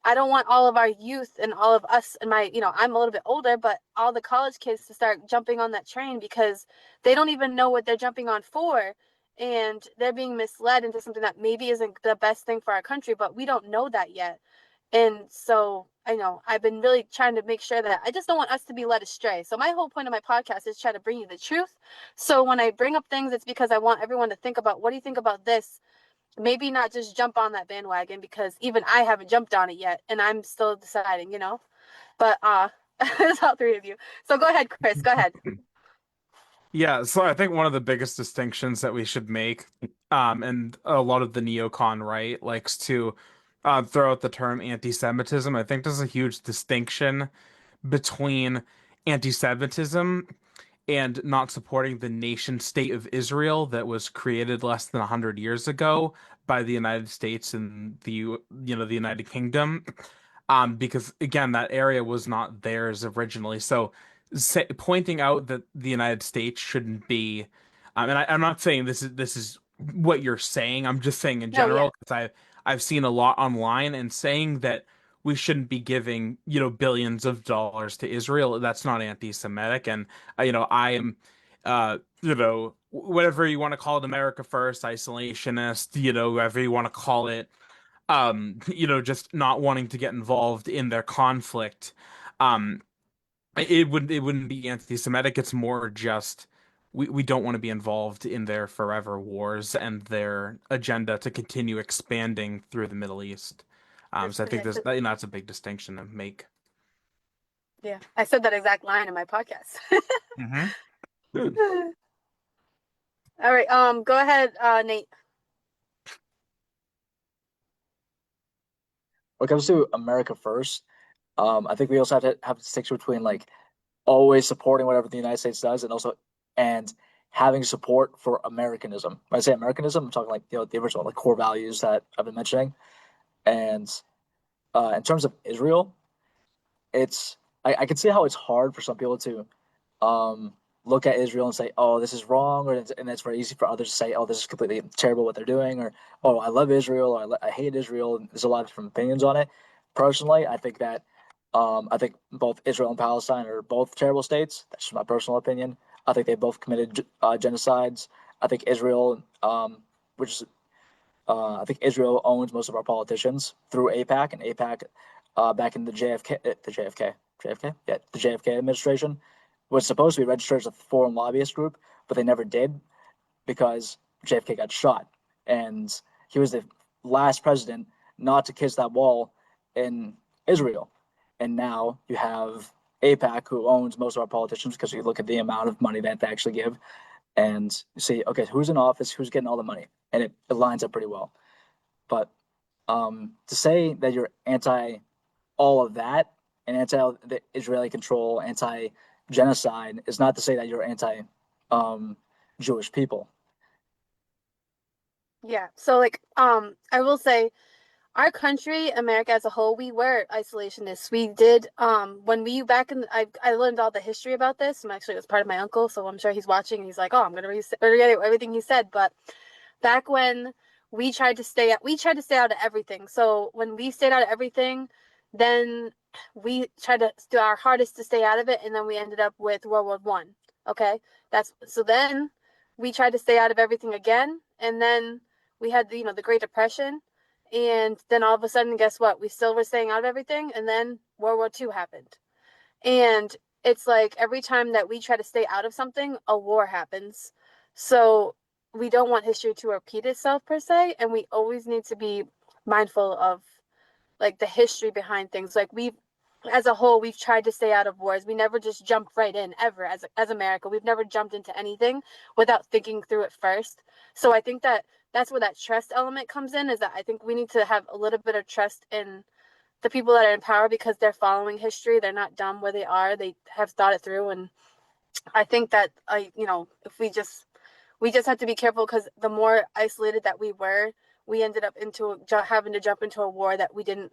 I don't want all of our youth and all of us and I'm a little bit older, but all the college kids to start jumping on that train, because they don't even know what they're jumping on for. And they're being misled into something that maybe isn't the best thing for our country, but we don't know that yet. And so I know I've been really trying to make sure that I just don't want us to be led astray. So my whole point of my podcast is try to bring you the truth. So when I bring up things, it's because I want everyone to think about, what do you think about this? Maybe not just jump on that bandwagon, because even I haven't jumped on it yet and I'm still deciding, But it's all three of you. So go ahead, Chris. Go ahead. Yeah, so I think one of the biggest distinctions that we should make, and a lot of the neocon right likes to throw out the term anti-Semitism. I think there's a huge distinction between anti-Semitism and not supporting the nation state of Israel that was created less than 100 years ago by the United States and the United Kingdom. Because again, that area was not theirs originally. So pointing out that the United States shouldn't be, and I'm not saying this is what you're saying. I'm just saying in No, yeah. general, because I've seen a lot online, and saying that we shouldn't be giving, billions of dollars to Israel. That's not anti-Semitic. And, I am, whatever you want to call it, America First, isolationist, whatever you want to call it, just not wanting to get involved in their conflict. Um, it wouldn't be anti-Semitic. It's more just we don't want to be involved in their forever wars and their agenda to continue expanding through the Middle East. So I think that's a big distinction to make. Yeah, I said that exact line in my podcast. Mm-hmm. All right. Go ahead, Nate. When it comes to America first, I think we also have to distinction between like always supporting whatever the United States does, and also and having support for Americanism. When I say Americanism, I'm talking like the original like core values that I've been mentioning. And in terms of Israel, it's I can see how it's hard for some people to look at Israel and say, "Oh, this is wrong," and it's very easy for others to say, "Oh, this is completely terrible what they're doing," or "Oh, I love Israel," or I hate Israel." And there's a lot of different opinions on it. Personally, I think that I think both Israel and Palestine are both terrible states. That's just my personal opinion. I think they both committed genocides. I think Israel, which is I think Israel owns most of our politicians through APAC, and APAC back in the JFK administration was supposed to be registered as a foreign lobbyist group, but they never did because JFK got shot, and he was the last president not to kiss that wall in Israel. And now you have APAC, who owns most of our politicians, because you look at the amount of money that they actually give, and you see, okay, who's in office, who's getting all the money, and it lines up pretty well. But to say that you're anti all of that and anti the Israeli control, anti genocide is not to say that you're anti um, Jewish people. Yeah. So like, I will say our country, America as a whole, we were isolationists. We did, when we back in, I learned all the history about this. Actually, it was part of my uncle, so I'm sure he's watching. And he's like, oh, I'm gonna reiterate everything he said. But back when we tried to stay out of everything. So when we stayed out of everything, then we tried to do our hardest to stay out of it, and then we ended up with World War I. Okay, that's so then we tried to stay out of everything again, and then we had the Great Depression, and then all of a sudden, guess what? We still were staying out of everything, and then World War II happened. And it's like every time that we try to stay out of something, a war happens. So we don't want history to repeat itself per se, and we always need to be mindful of like the history behind things. Like we've as a whole, we've tried to stay out of wars. We never just jumped right in ever as America. We've never jumped into anything without thinking through it first. So I think that that's where that trust element comes in, is that I think we need to have a little bit of trust in the people that are in power because they're following history. They're not dumb where they are. They have thought it through. And I think that if we just have to be careful because the more isolated that we were, we ended up into having to jump into a war that we didn't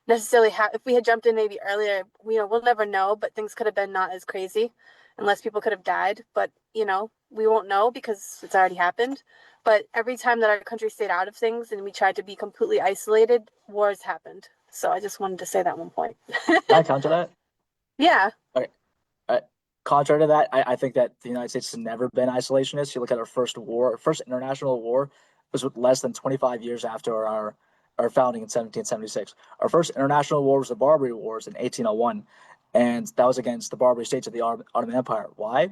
necessarily have. If we had jumped in maybe earlier, we'll never know, but things could have been not as crazy unless people could have died. But we won't know because it's already happened. But every time that our country stayed out of things and we tried to be completely isolated, wars happened. So I just wanted to say that one point. Can I counter that? Yeah. Okay. Uh, Contrary to that, I think that the United States has never been isolationist. You look at our first war, our first international war was less than 25 years after our founding in 1776. Our first international war was the Barbary Wars in 1801, and that was against the Barbary states of the Ottoman Empire. Why?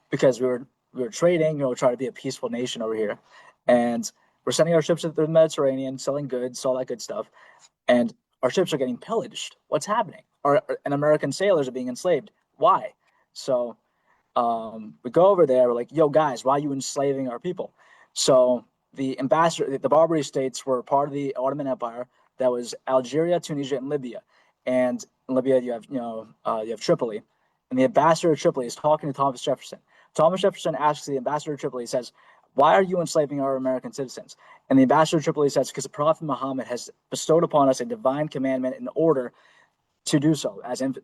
Because we were trading, trying to be a peaceful nation over here, and we're sending our ships into the Mediterranean, selling goods, all that good stuff, and our ships are getting pillaged. What's happening? And American sailors are being enslaved. Why? So we go over there. We're like, "Yo, guys, why are you enslaving our people?" So the Barbary states were part of the Ottoman Empire. That was Algeria, Tunisia, and Libya. And in Libya, you have Tripoli, and the ambassador of Tripoli is talking to Thomas Jefferson. Thomas Jefferson asks the ambassador of Tripoli, he says, "Why are you enslaving our American citizens?" And the ambassador of Tripoli says, "Because the Prophet Muhammad has bestowed upon us a divine commandment in order to do so,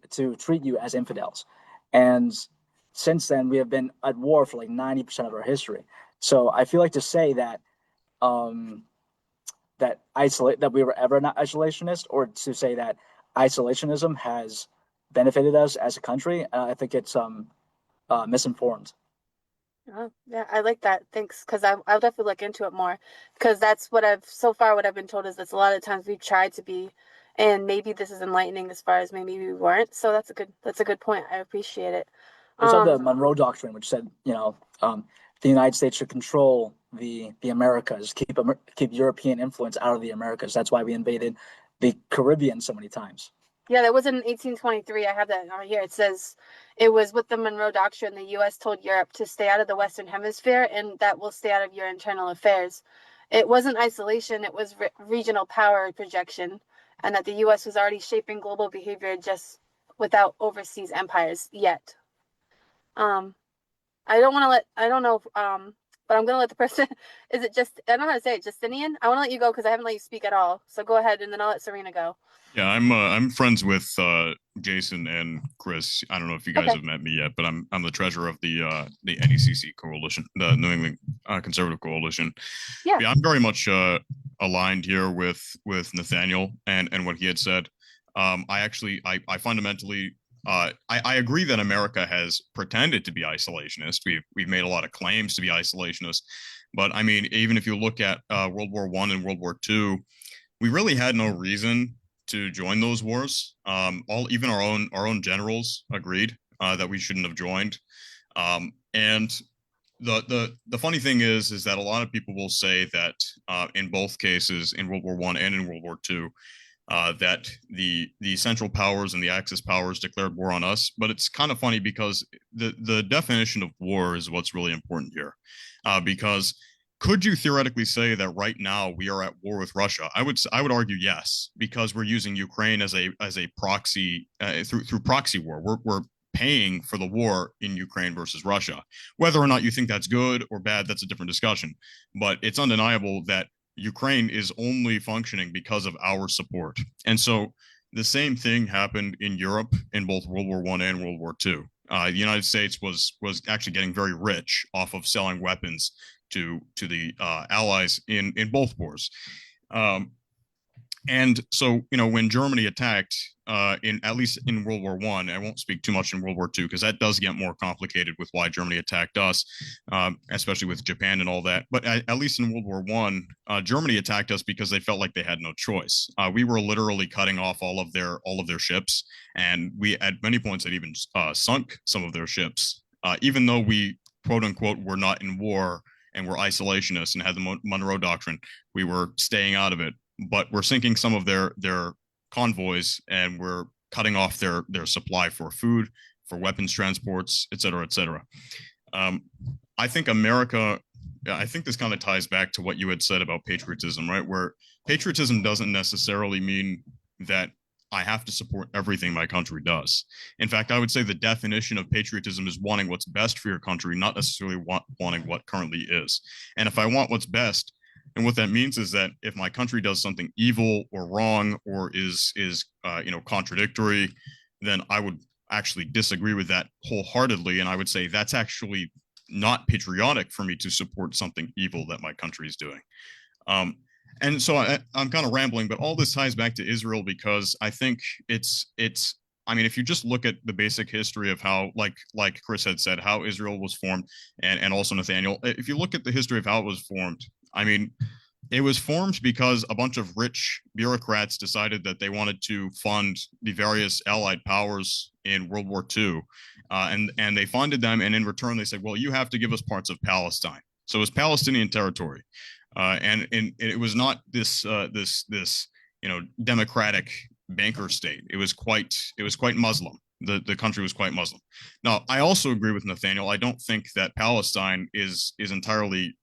to treat you as infidels." And since then, we have been at war for like 90% of our history. So I feel like to say that um, that we were ever not isolationist, or to say that isolationism has benefited us as a country, I think it's misinformed. Oh, yeah, I like that. Thanks, because I'll definitely look into it more. Because that's what I've been told is that a lot of times we've tried to be, and maybe this is enlightening as far as maybe we weren't. So that's a good point. I appreciate it. There's the Um, Monroe Doctrine, which said, the United States should control the Americas, keep European influence out of the Americas. That's why we invaded the Caribbean so many times. Yeah, that was in 1823. I have that right here. It says it was with the Monroe Doctrine. The U.S. told Europe to stay out of the Western Hemisphere and that will stay out of your internal affairs. It wasn't isolation, it was regional power projection, and that the U.S. was already shaping global behavior just without overseas empires yet. Um, I don't want to let, I don't know, but I'm going to let the person, is it just, I don't know how to say it, Justinian? I want to let you go because I haven't let you speak at all. So go ahead and then I'll let Serena go. Yeah, I'm friends with Jason and Chris. I don't know if you guys Okay. have met me yet, but I'm the treasurer of the NECC coalition, the New England Conservative Coalition. Yeah. Yeah, I'm very much aligned here with Nathaniel and what he had said. I fundamentally I agree that America has pretended to be isolationist. We've made a lot of claims to be isolationist, but I mean, even if you look at World War I and World War II, we really had no reason to join those wars. Even our own generals agreed that we shouldn't have joined. And the funny thing is that a lot of people will say that in both cases, in World War I and in World War II, that the Central Powers and the Axis powers declared war on us. But it's kind of funny because the definition of war is what's really important here, because could you theoretically say that right now we are at war with Russia? I would argue yes, because we're using Ukraine as a proxy through proxy war. We're paying for the war in Ukraine versus Russia. Whether or not you think that's good or bad, that's a different discussion. But it's undeniable that Ukraine is only functioning because of our support. And so the same thing happened in Europe in both World War I and World War II. The United States was actually getting very rich off of selling weapons to the allies in both wars. And so, you know, when Germany attacked, in at least in World War I won't speak too much in World War II because that does get more complicated with why Germany attacked us, especially with Japan and all that. But at least in World War I, Germany attacked us because they felt like they had no choice. We were literally cutting off all of their ships, and we at many points had even sunk some of their ships, even though we quote unquote were not in war and were isolationists and had the Monroe Doctrine. We were staying out of it, but we're sinking some of their convoys, and we're cutting off their supply for food, for weapons transports, et cetera, et cetera. I think America, I think this kind of ties back to what you had said about patriotism, right? Where patriotism doesn't necessarily mean that I have to support everything my country does. In fact, I would say the definition of patriotism is wanting what's best for your country, not necessarily wanting what currently is. And if I want what's best, and what that means is that if my country does something evil or wrong or is contradictory, then I would actually disagree with that wholeheartedly, and I would say that's actually not patriotic for me to support something evil that my country is doing. And so I'm kind of rambling, but all this ties back to Israel because I think it's. I mean, if you just look at the basic history of how, like Chris had said, how Israel was formed, and also Nathaniel, if you look at the history of how it was formed, I mean, it was formed because a bunch of rich bureaucrats decided that they wanted to fund the various Allied powers in World War II, and they funded them, and in return they said, "Well, you have to give us parts of Palestine." So it was Palestinian territory, and it was not this democratic banker state. It was quite Muslim. The country was quite Muslim. Now, I also agree with Nathaniel. I don't think that Palestine is entirely,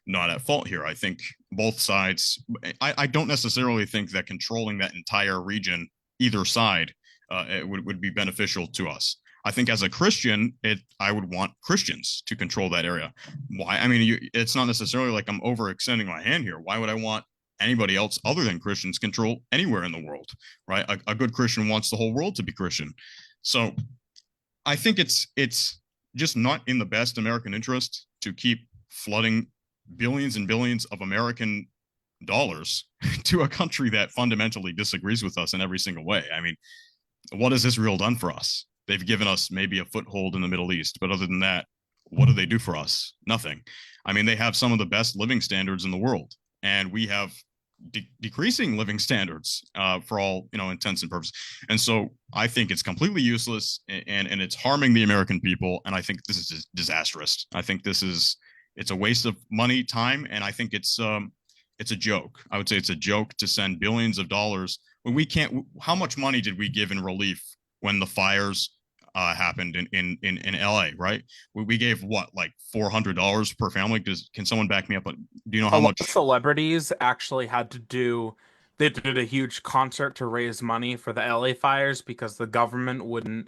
not at fault here. I think both sides. I don't necessarily think that controlling that entire region, either side, would be beneficial to us. I think as a Christian, I would want Christians to control that area. Why? I mean, it's not necessarily like I'm overextending my hand here. Why would I want anybody else other than Christians control anywhere in the world, right? A good Christian wants the whole world to be Christian. So I think it's just not in the best American interest to keep flooding billions and billions of American dollars to a country that fundamentally disagrees with us in every single way. I mean, what has Israel done for us? They've given us maybe a foothold in the Middle East, but other than that, what do they do for us? Nothing. I mean, they have some of the best living standards in the world, and we have decreasing living standards for all intents and purposes. And so I think it's completely useless, and it's harming the American people. And I think this is disastrous. I think it's a waste of money, time, and I think it's a joke. I would say it's a joke to send billions of dollars when we can't, how much money did we give in relief when the fires happened in LA, right? We gave what, like $400 per family? Can someone back me up? Do you know A how lot much? of celebrities actually had to do, they did a huge concert to raise money for the LA fires because the government wouldn't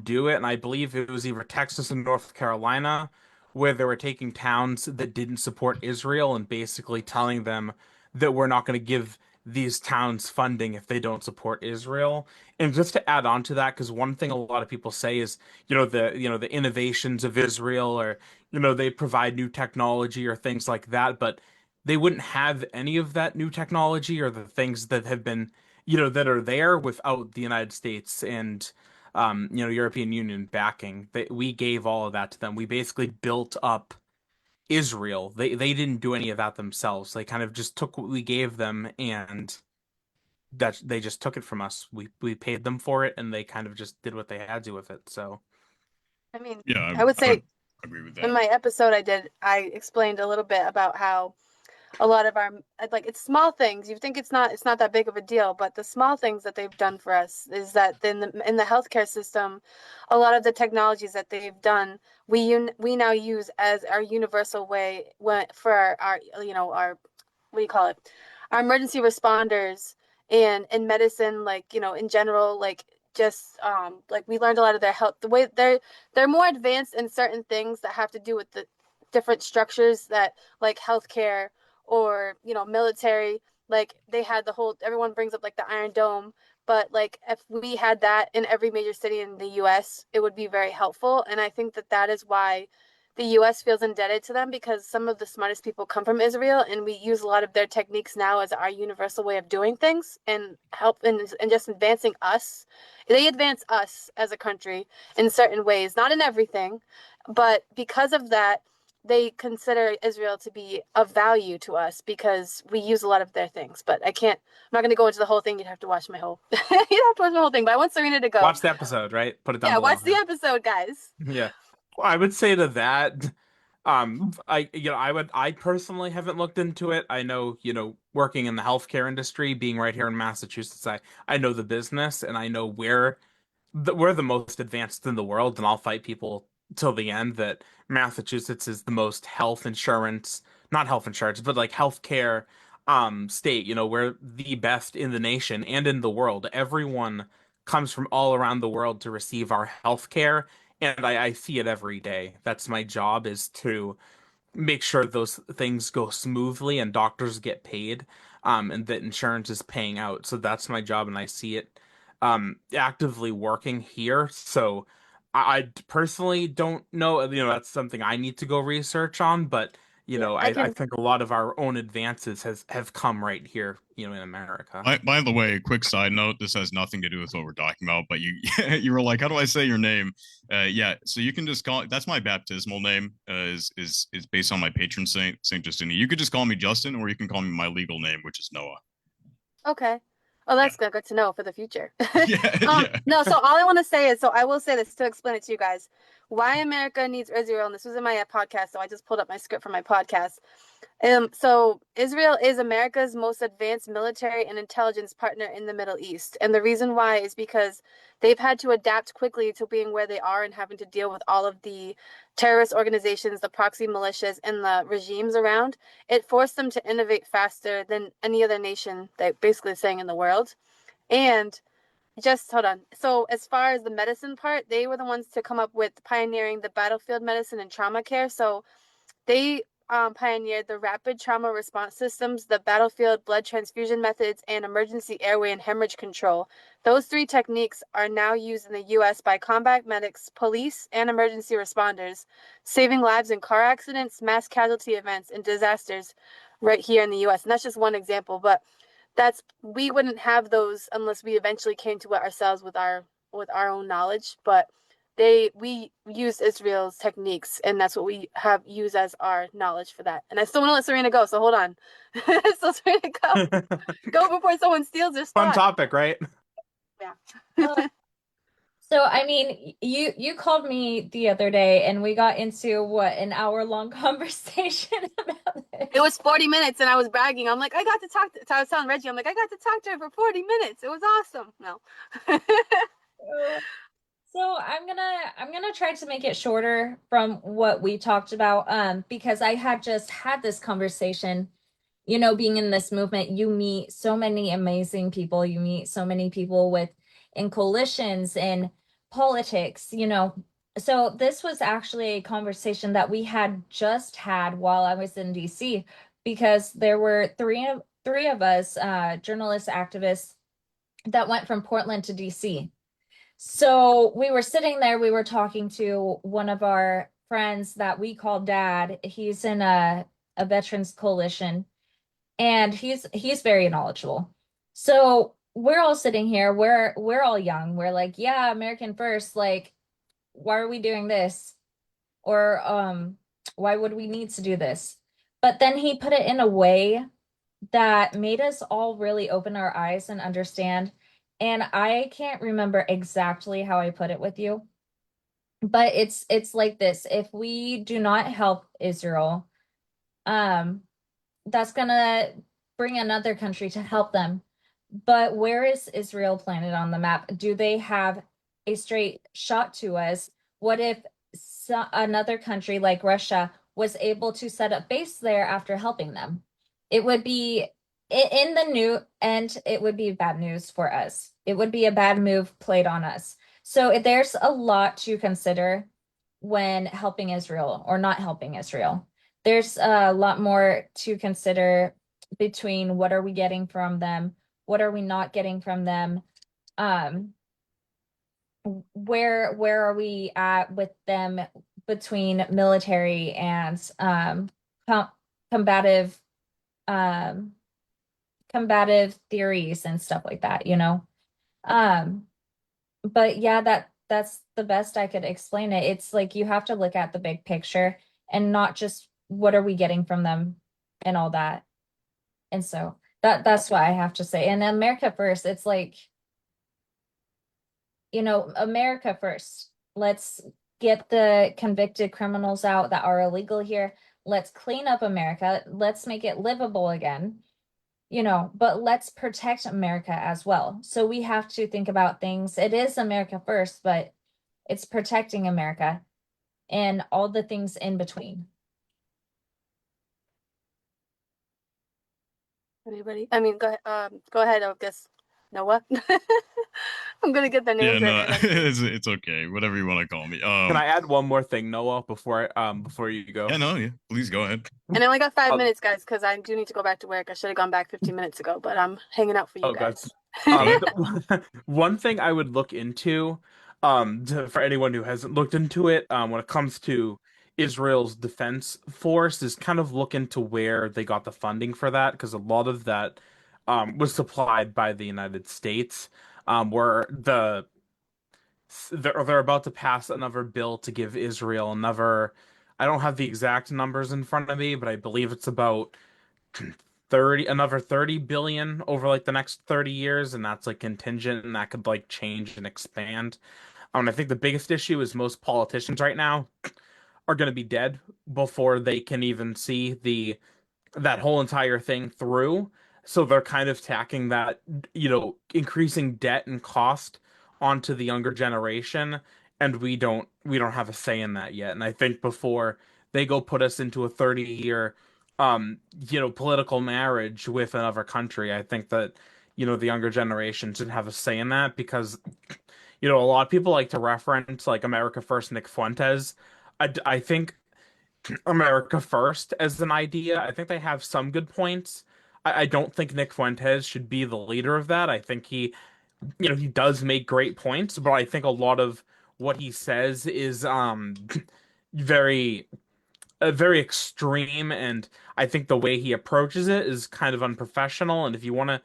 do it. And I believe it was either Texas and North Carolina where they were taking towns that didn't support Israel and basically telling them that we're not going to give these towns funding if they don't support Israel. And just to add on to that, because one thing a lot of people say is, the innovations of Israel, or they provide new technology or things like that, but they wouldn't have any of that new technology or the things that have been, that are there without the United States and European Union backing. We gave all of that to them. We basically built up Israel. They didn't do any of that themselves. They kind of just took what we gave them and that they just took it from us. We paid them for it and they kind of just did what they had to with it. So I mean, Yeah, I would I say would agree with in that. my episode I explained a little bit about how a lot of our, like, it's small things. You think it's not that big of a deal, but the small things that they've done for us is that in the healthcare system, a lot of the technologies that they've done, we now use as our universal way for our our, what do you call it, our emergency responders, and in medicine, like, in general, like, just like, we learned a lot of their health, the way they're more advanced in certain things that have to do with the different structures, that like healthcare or military. Like, they had the whole, everyone brings up like the Iron Dome, but like, if we had that in every major city in the US, it would be very helpful. And I think that that is why the US feels indebted to them, because some of the smartest people come from Israel, and we use a lot of their techniques now as our universal way of doing things and help and just advancing us. They advance us as a country in certain ways, not in everything, but because of that, they consider Israel to be of value to us because we use a lot of their things. But I'm not going to go into the whole thing. You'd have to watch you'd have to watch my whole thing. But I want Serena to go. watch the episode, right? Put it down Yeah, watch below. the episode, guys. Yeah. Well, I would say to that, I personally haven't looked into it. I know, working in the healthcare industry, being right here in Massachusetts, I know the business and I know we're the most advanced in the world, and I'll fight people till the end that Massachusetts is the most not health insurance, but like healthcare state. We're the best in the nation and in the world. Everyone comes from all around the world to receive our healthcare, and I see it every day. That's my job, is to make sure those things go smoothly and doctors get paid, and that insurance is paying out. So that's my job, and I see it actively working here. So I personally don't know, that's something I need to go research on, but Yeah, I I can. think a lot of our own advances have come right here, in America. By the way, quick side note: this has nothing to do with what we're talking about. But you you were like, "How do I say your name?" Yeah, so you can just call. That's my baptismal name. Is based on my patron saint, Saint Justinian. You could just call me Justin, or you can call me my legal name, which is Noah. Okay. Oh, Yeah, that's good to know for the future. yeah, yeah. No, so all I want to say is, so I will say this to explain it to you guys, why America needs Israel, and this was in my podcast, so I just pulled up my script for my podcast. So Israel is America's most advanced military and intelligence partner in the Middle East. And the reason why is because they've had to adapt quickly to being where they are and having to deal with all of the terrorist organizations, the proxy militias, and the regimes around. It forced them to innovate faster than any other nation, that basically saying, in the world. And just hold on. So, as far as the medicine part, they were the ones to come up with pioneering the battlefield medicine and trauma care. So, they pioneered the rapid trauma response systems, the battlefield blood transfusion methods, and emergency airway and hemorrhage control. Those three techniques are now used in the U.S. by combat medics, police, and emergency responders, saving lives in car accidents, mass casualty events, and disasters right here in the U.S. And that's just one example, but we wouldn't have those unless we eventually came to it ourselves with our own knowledge. But we used Israel's techniques, and that's what we have used as our knowledge for that. And I still want to let Serena go, so hold on. So Serena, go before someone steals your Fun spot. topic, right? Yeah. So, I mean, you called me the other day and we got into what, an hour long conversation about this. It was 40 minutes and I was bragging. I'm like, I got to talk to, I was telling Reggie, I'm like, I got to talk to her for 40 minutes. It was awesome. No. So I'm gonna try to make it shorter from what we talked about, because I had just had this conversation. Being in this movement, you meet so many amazing people. You meet so many people with in coalitions in politics. So this was actually a conversation that we had just had while I was in DC, because there were three of us, journalists, activists, that went from Portland to DC. So we were sitting there, we were talking to one of our friends that we call Dad. He's in a veterans coalition, and he's very knowledgeable. So we're all sitting here, we're all young. We're like, yeah, American first, like, why are we doing this? Or why would we need to do this? But then he put it in a way that made us all really open our eyes and understand. And I can't remember exactly how I put it with you, but it's like this. If we do not help Israel, um, that's gonna bring another country to help them. But where is Israel planted on the map? Do they have a straight shot to us? What if another country like Russia was able to set up base there after helping them? It would be in the new, and it would be bad news for us. It would be a bad move played on us. So there's a lot to consider when helping Israel or not helping Israel. There's a lot more to consider between what are we getting from them, what are we not getting from them, um, where are we at with them between military and combative um, combative theories and stuff like that. Um, but yeah, that's the best I could explain it. It's like you have to look at the big picture and not just what are we getting from them and all that. And so that's what I have to say. And America first, it's like, America first. Let's get the convicted criminals out that are illegal here. Let's clean up America. Let's make it livable again. But let's protect America as well. So we have to think about things. It is America first, but it's protecting America and all the things in between. Anybody? I mean, go ahead, I guess. Noah. I'm gonna get the Yeah, names no, right. And then it's okay. Whatever you want to call me. Can I add one more thing, Noah, before you go? Yeah, no, yeah. Please go ahead. I only got 5 minutes, Um, guys, because I do need to go back to work. I should have gone back 15 minutes ago, but I'm hanging out for you oh, God. guys. One thing I would look into, for anyone who hasn't looked into it, when it comes to Israel's defense force, is kind of look into where they got the funding for that, because a lot of that, was supplied by the United States, where they're about to pass another bill to give Israel another. I don't have the exact numbers in front of me, but I believe it's about 30 billion over like the next 30 years, and that's like contingent, and that could like change and expand. I think the biggest issue is most politicians right now are going to be dead before they can even see that whole entire thing through. So they're kind of tacking that, increasing debt and cost onto the younger generation, and we don't have a say in that yet. And I think before they go put us into a 30-year political marriage with another country, I think that, the younger generation should have a say in that, because, a lot of people like to reference like America First, Nick Fuentes. I think America First as an idea, I think they have some good points. I don't think Nick Fuentes should be the leader of that. I think he does make great points, but I think a lot of what he says is very very extreme, and I think the way he approaches it is kind of unprofessional. And if you want to,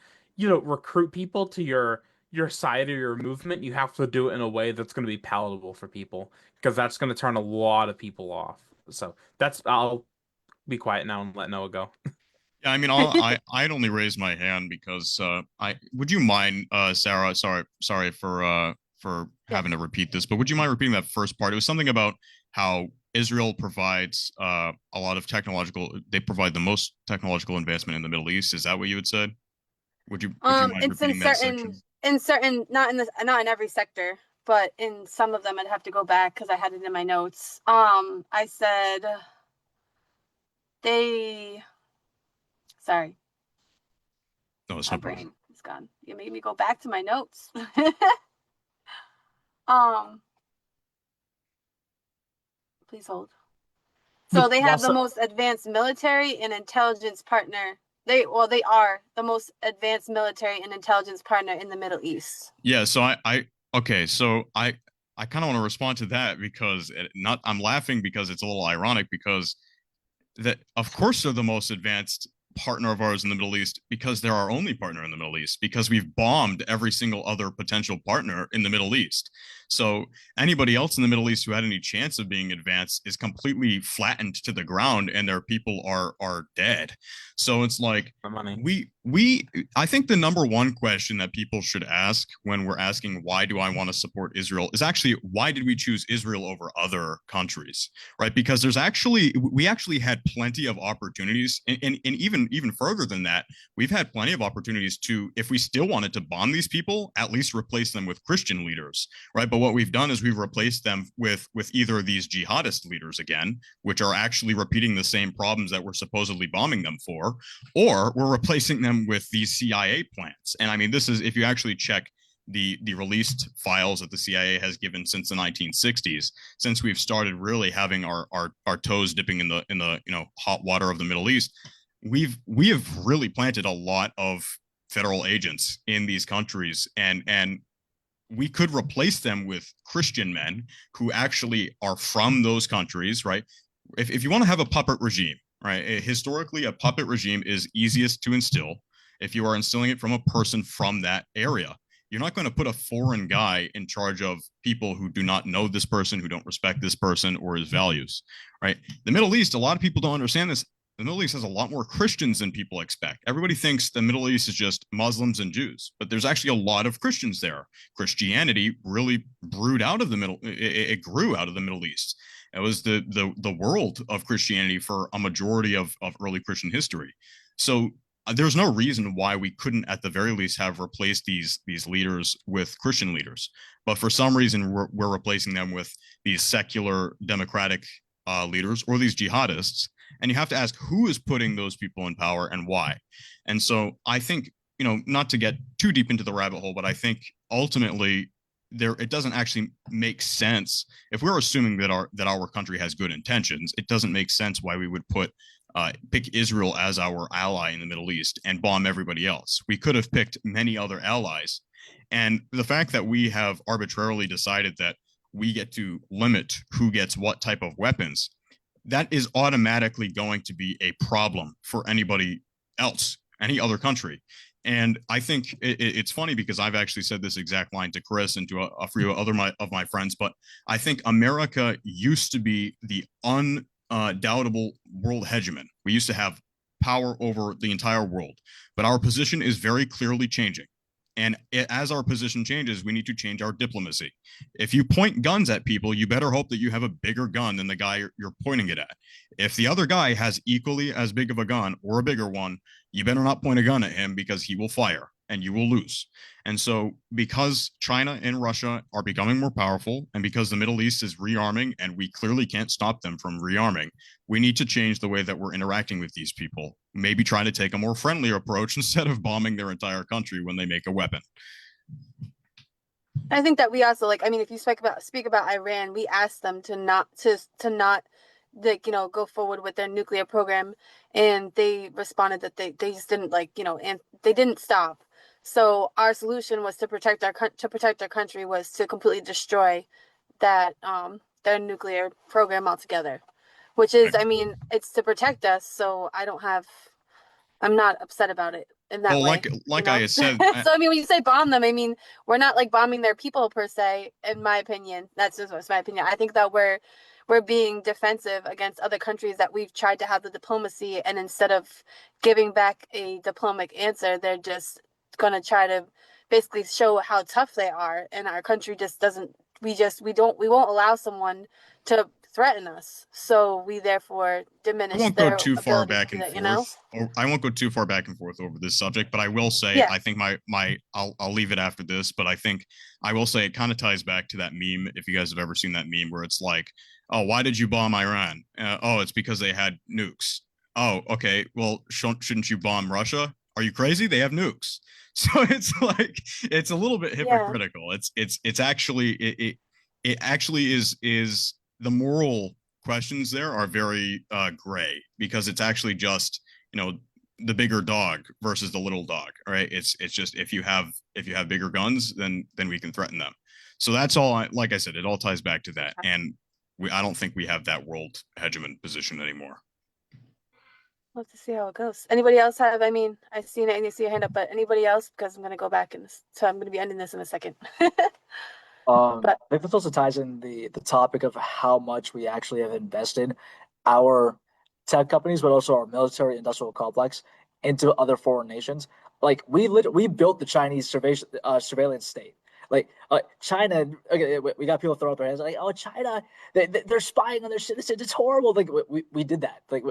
recruit people to your side or your movement, you have to do it in a way that's going to be palatable for people, because that's going to turn a lot of people off. So I'll be quiet now and let Noah go. Yeah, I mean, I'd only raise my hand because I would you mind, Sarah? Sorry for Yeah. having to repeat this, but would you mind repeating that first part? It was something about how Israel provides a lot of they provide the most technological advancement in the Middle East. Is that what you had said? Would you mind It's repeating that section? in certain, not in every sector, but in some of them I'd have to go back because I had it in my notes. I said sorry, No, it's my no problem. brain is gone. You made me go back to my notes. Um, please hold. So they have the most advanced military and intelligence partner. They are the most advanced military and intelligence partner in the Middle East. Yeah, so okay, so I kind of want to respond to that because I'm laughing because it's a little ironic because that of course they're the most advanced partner of ours in the Middle East because they're our only partner in the Middle East because we've bombed every single other potential partner in the Middle East. So anybody else in the Middle East who had any chance of being advanced is completely flattened to the ground and their people are dead. So it's like we I think the number one question that people should ask when we're asking why do I want to support Israel is actually why did we choose Israel over other countries, right? Because we actually had plenty of opportunities and even further than that, we've had plenty of opportunities to, if we still wanted to bomb these people, at least replace them with Christian leaders, right? But what we've done is we've replaced them with either these jihadist leaders again, which are actually repeating the same problems that we're supposedly bombing them for, or we're replacing them with these CIA plans. And I mean, this is, if you actually check the released files that the CIA has given since the 1960s, since we've started really having our toes dipping in the hot water of the Middle East, we have really planted a lot of federal agents in these countries, and we could replace them with Christian men who actually are from those countries, right? If you want to have a puppet regime, right? Historically, a puppet regime is easiest to instill if you are instilling it from a person from that area. You're not going to put a foreign guy in charge of people who do not know this person, who don't respect this person or his values, right? The Middle East, a lot of people don't understand this. The Middle East has a lot more Christians than people expect. Everybody thinks the Middle East is just Muslims and Jews, but there's actually a lot of Christians there. Christianity really brewed out of the it grew out of the Middle East. It was the world of Christianity for a majority of early Christian history. So there's no reason why we couldn't at the very least have replaced these leaders with Christian leaders. But for some reason, we're replacing them with these secular democratic leaders or these jihadists. And you have to ask who is putting those people in power and why. And so I think, not to get too deep into the rabbit hole, but I think ultimately it doesn't actually make sense if we're assuming that our country has good intentions. It doesn't make sense why we would pick Israel as our ally in the Middle East and bomb everybody else. We could have picked many other allies. And the fact that we have arbitrarily decided that we get to limit who gets what type of weapons, that is automatically going to be a problem for anybody else, any other country. And I think it's funny because I've actually said this exact line to Chris and to a few other of my friends, but I think America used to be the undoubtable world hegemon. We used to have power over the entire world, but our position is very clearly changing. And as our position changes, we need to change our diplomacy. If you point guns at people, you better hope that you have a bigger gun than the guy you're pointing it at. If the other guy has equally as big of a gun or a bigger one, you better not point a gun at him because he will fire and you will lose. And so because China and Russia are becoming more powerful and because the Middle East is rearming and we clearly can't stop them from rearming, we need to change the way that we're interacting with these people. Maybe try to take a more friendly approach instead of bombing their entire country when they make a weapon. I think that we also if you speak about Iran, we asked them to not go forward with their nuclear program, and they responded that they just didn't and they didn't stop. So our solution was to protect our country was to completely destroy that their nuclear program altogether, which is it's to protect us. So I'm not upset about it in that way. Like I said, so when you say bomb them, we're not bombing their people per se. In my opinion, that's just my opinion. I think that we're being defensive against other countries that we've tried to have the diplomacy, and instead of giving back a diplomatic answer, they're just going to try to basically show how tough they are, and our country just doesn't. We won't allow someone to threaten us. So we therefore I diminish won't go their too far ability to back do and that, you know? forth. Or I won't go too far back and forth over this subject, but I will say Yeah. I think I'll leave it after this, but I think I will say it kind of ties back to that meme. If you guys have ever seen that meme where it's like, oh, why did you bomb Iran? Oh, it's because they had nukes. Oh, okay. Well, shouldn't you bomb Russia? Are you crazy? They have nukes. So it's like it's a little bit Yeah. hypocritical. It's actually it actually is the moral questions there are very gray because it's actually just the bigger dog versus the little dog, right? It's just if you have bigger guns, then we can threaten them. So that's all. Like I said, it all ties back to that, and I don't think we have that world hegemon position anymore. We'll have to see how it goes. Anybody else have? I mean, I see you see your hand up, but anybody else? Because I'm gonna go back and so I'm gonna be ending this in a second. I think this also ties in the topic of how much we actually have invested our tech companies, but also our military industrial complex into other foreign nations. Like we built the Chinese surveillance state. Like China, okay, we got people throwing up their hands like, oh, China, they're spying on their citizens. It's horrible. Like we did that. Like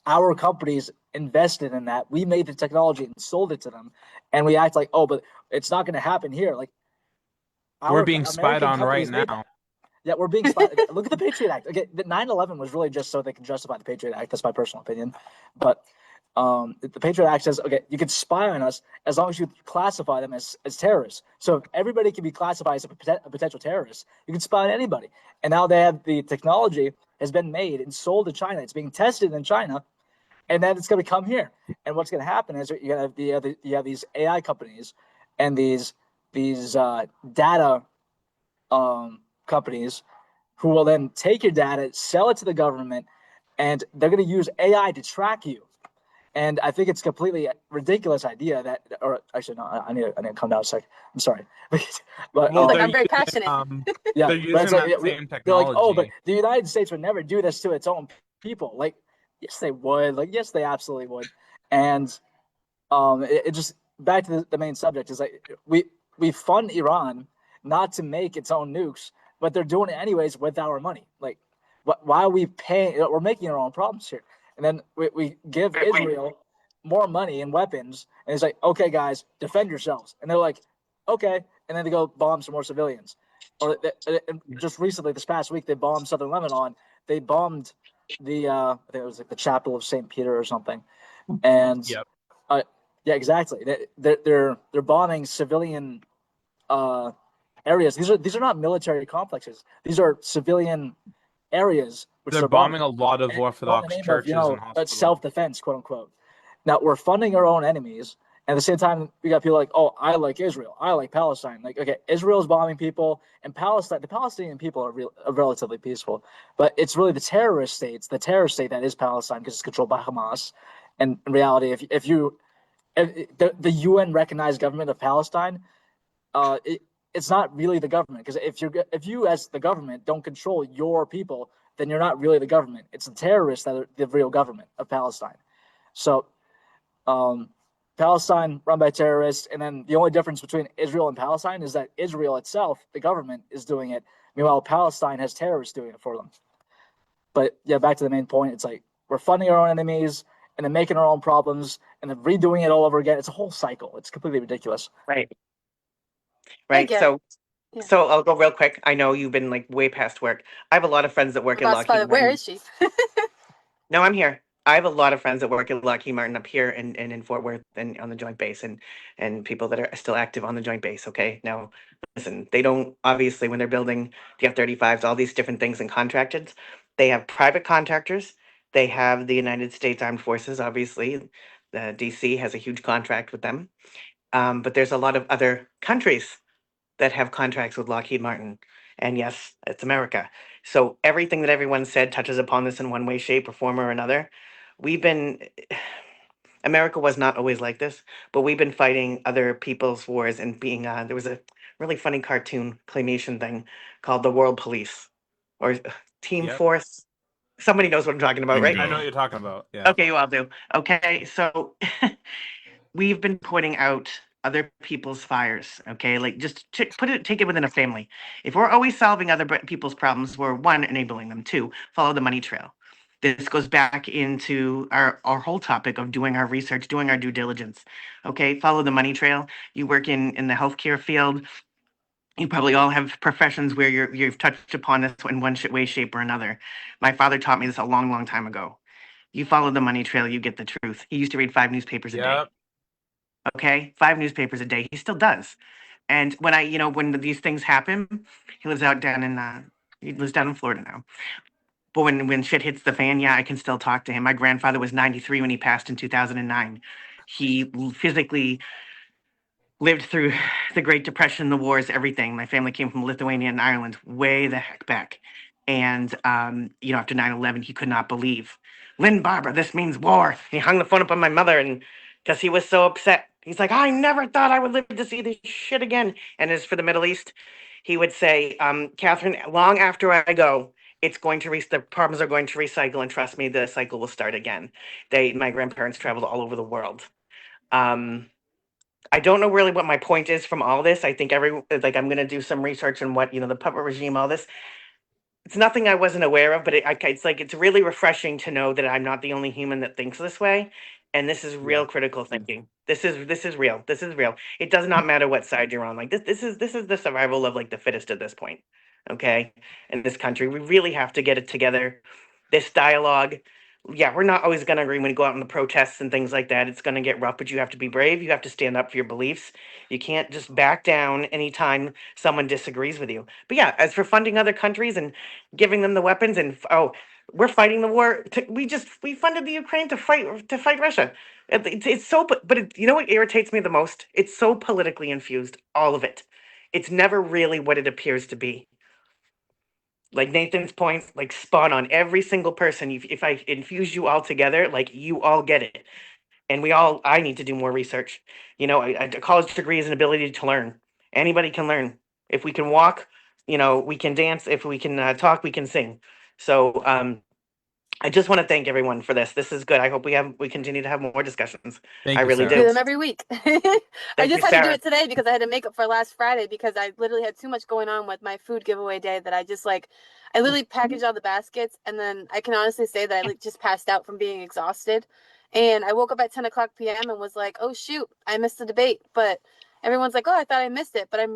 our companies invested in that. We made the technology and sold it to them, and we act like, oh, but it's not going to happen here. Like We're being spied on right now. Yeah, we're being spied. Okay, look at the Patriot Act. Okay, the 9/11 was really just so they can justify the Patriot Act. That's my personal opinion. But the Patriot Act says, okay, you can spy on us as long as you classify them as terrorists. So if everybody can be classified as a potential terrorist, you can spy on anybody. And now they have the technology has been made and sold to China. It's being tested in China, and then it's going to come here. And what's going to happen is you have these AI companies and these data companies who will then take your data, sell it to the government, and they're going to use AI to track you. And I think it's completely ridiculous idea that, or actually, no, I need to calm down a sec. I'm sorry, but Well, I'm very passionate. yeah, they're using that same technology. They're like, oh, but the United States would never do this to its own people. Like, yes, they would. Like, yes, they absolutely would. And it just back to the main subject is like we fund Iran not to make its own nukes, but they're doing it anyways with our money. Like, why are we paying? We're making our own problems here. And then we give Israel more money and weapons, and it's like, okay, guys, defend yourselves. And they're like, okay, and then they go bomb some more civilians. Or just recently, this past week, they bombed southern Lebanon. They bombed the I think it was like the chapel of St. Peter or something. And yep. Yeah, exactly. They're bombing civilian areas. These are not military complexes. These are civilian areas. Which They're bombing a lot of Orthodox churches and hospitals. Self-defense, quote unquote. Now we're funding our own enemies, and at the same time, we got people like, oh, I like Israel, I like Palestine. Like, okay, Israel's bombing people, and Palestine. The Palestinian people are relatively peaceful, but it's really the terrorist state that is Palestine because it's controlled by Hamas. And in reality, if the UN recognized government of Palestine, it's not really the government, because if you as the government don't control your people, then you're not really the government. It's the terrorists that are the real government of Palestine. So Palestine run by terrorists, and then the only difference between Israel and Palestine is that Israel itself, the government, is doing it. Meanwhile, Palestine has terrorists doing it for them. But yeah, back to the main point. It's like we're funding our own enemies and then making our own problems and then redoing it all over again. It's a whole cycle. It's completely ridiculous. Right. Yeah. So I'll go real quick. I know you've been like way past work. I have a lot of friends that work at Lockheed Martin. Where is she? No, I'm here. I have a lot of friends that work at Lockheed Martin up here and in Fort Worth and on the Joint Base and people that are still active on the Joint Base. Okay. Now, listen, they don't, obviously, when they're building the F-35s, all these different things and contracted, they have private contractors. They have the United States Armed Forces, obviously. The DC has a huge contract with them. But there's a lot of other countries that have contracts with Lockheed Martin. And yes, it's America. So everything that everyone said touches upon this in one way, shape, or form or another. America was not always like this, but we've been fighting other people's wars and being, there was a really funny cartoon claymation thing called the World Police or Team Force. Somebody knows what I'm talking about, right? I know what you're talking about. Yeah. Okay, you all do. Okay, so we've been pointing out other people's fires. Okay, like just take it within a family. If we're always solving other people's problems, we're one, enabling them. Two, follow the money trail. This goes back into our whole topic of doing our research, doing our due diligence. Okay, follow the money trail. You work in the healthcare field. You probably all have professions where you've touched upon this in one way, shape, or another. My father taught me this a long, long time ago. You follow the money trail, you get the truth. He used to read 5 newspapers a day. Yep. Okay, 5 newspapers a day. He still does. And when when these things happen, he lives down in Florida now. But when shit hits the fan, yeah, I can still talk to him. My grandfather was 93 when he passed in 2009. He physically lived through the Great Depression, the wars, everything. My family came from Lithuania and Ireland, way the heck back. And, after 9/11, he could not believe. Lynn Barbara, this means war. He hung the phone up on my mother, and because he was so upset. He's like, I never thought I would live to see this shit again. And as for the Middle East, he would say, Catherine, long after I go, the problems are going to recycle, and trust me, the cycle will start again. My grandparents traveled all over the world. I don't know really what my point is from all this. I think I'm going to do some research on what, the puppet regime, all this. It's nothing I wasn't aware of, but it's really refreshing to know that I'm not the only human that thinks this way. And this is real critical thinking. This is real. This is real. It does not matter what side you're on. Like this is the survival of like the fittest at this point. Okay. In this country, we really have to get it together. This dialogue. Yeah, we're not always going to agree when you go out in the protests and things like that. It's going to get rough, but you have to be brave. You have to stand up for your beliefs. You can't just back down anytime someone disagrees with you. But yeah, as for funding other countries and giving them the weapons we're fighting the war. We funded the Ukraine to fight Russia. It's so, but you know what irritates me the most? It's so politically infused, all of it. It's never really what it appears to be. Like Nathan's point, like spot on. Every single person, if I infuse you all together, like you all get it. And I need to do more research. A college degree is an ability to learn. Anybody can learn. If we can walk, we can dance. If we can talk, we can sing. So I just want to thank everyone for this. This is good. I hope we continue to have more discussions. Thank I you, really Sarah. Do do. them every week. I Thank just you, had to do Sarah. it today because I had to make up for last Friday because I literally had too much going on with my food giveaway day that I literally packaged all the baskets, and then I can honestly say that I just passed out from being exhausted. And I woke up at 10 o'clock p.m. and was like, oh shoot, I missed the debate. But everyone's like, oh, I thought I missed it. But I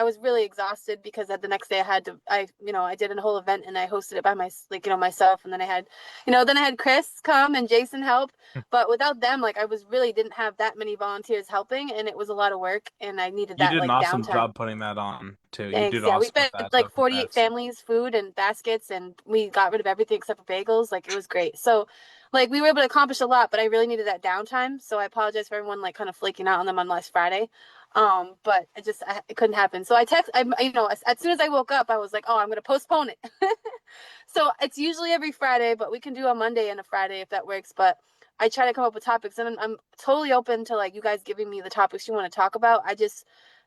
was really exhausted because the next day I did a whole event and I hosted it by myself. And then I had Chris come and Jason help. But without them, I didn't have that many volunteers helping, and it was a lot of work, and I needed You that did an awesome downtime. job putting that on too. You Thanks. did Yeah, we awesome with fed that. like So 48 congrats. families food and baskets, and we got rid of everything except for bagels. It was great. So, we were able to accomplish a lot, but I really needed that downtime. So I apologize for everyone kind of flaking out on them on last Friday. But it couldn't happen. So as soon as I woke up, I was like, oh, I'm gonna postpone it. So it's usually every Friday, but we can do a Monday and a Friday if that works. But I try to come up with topics, and I'm totally open to you guys giving me the topics you want to talk about.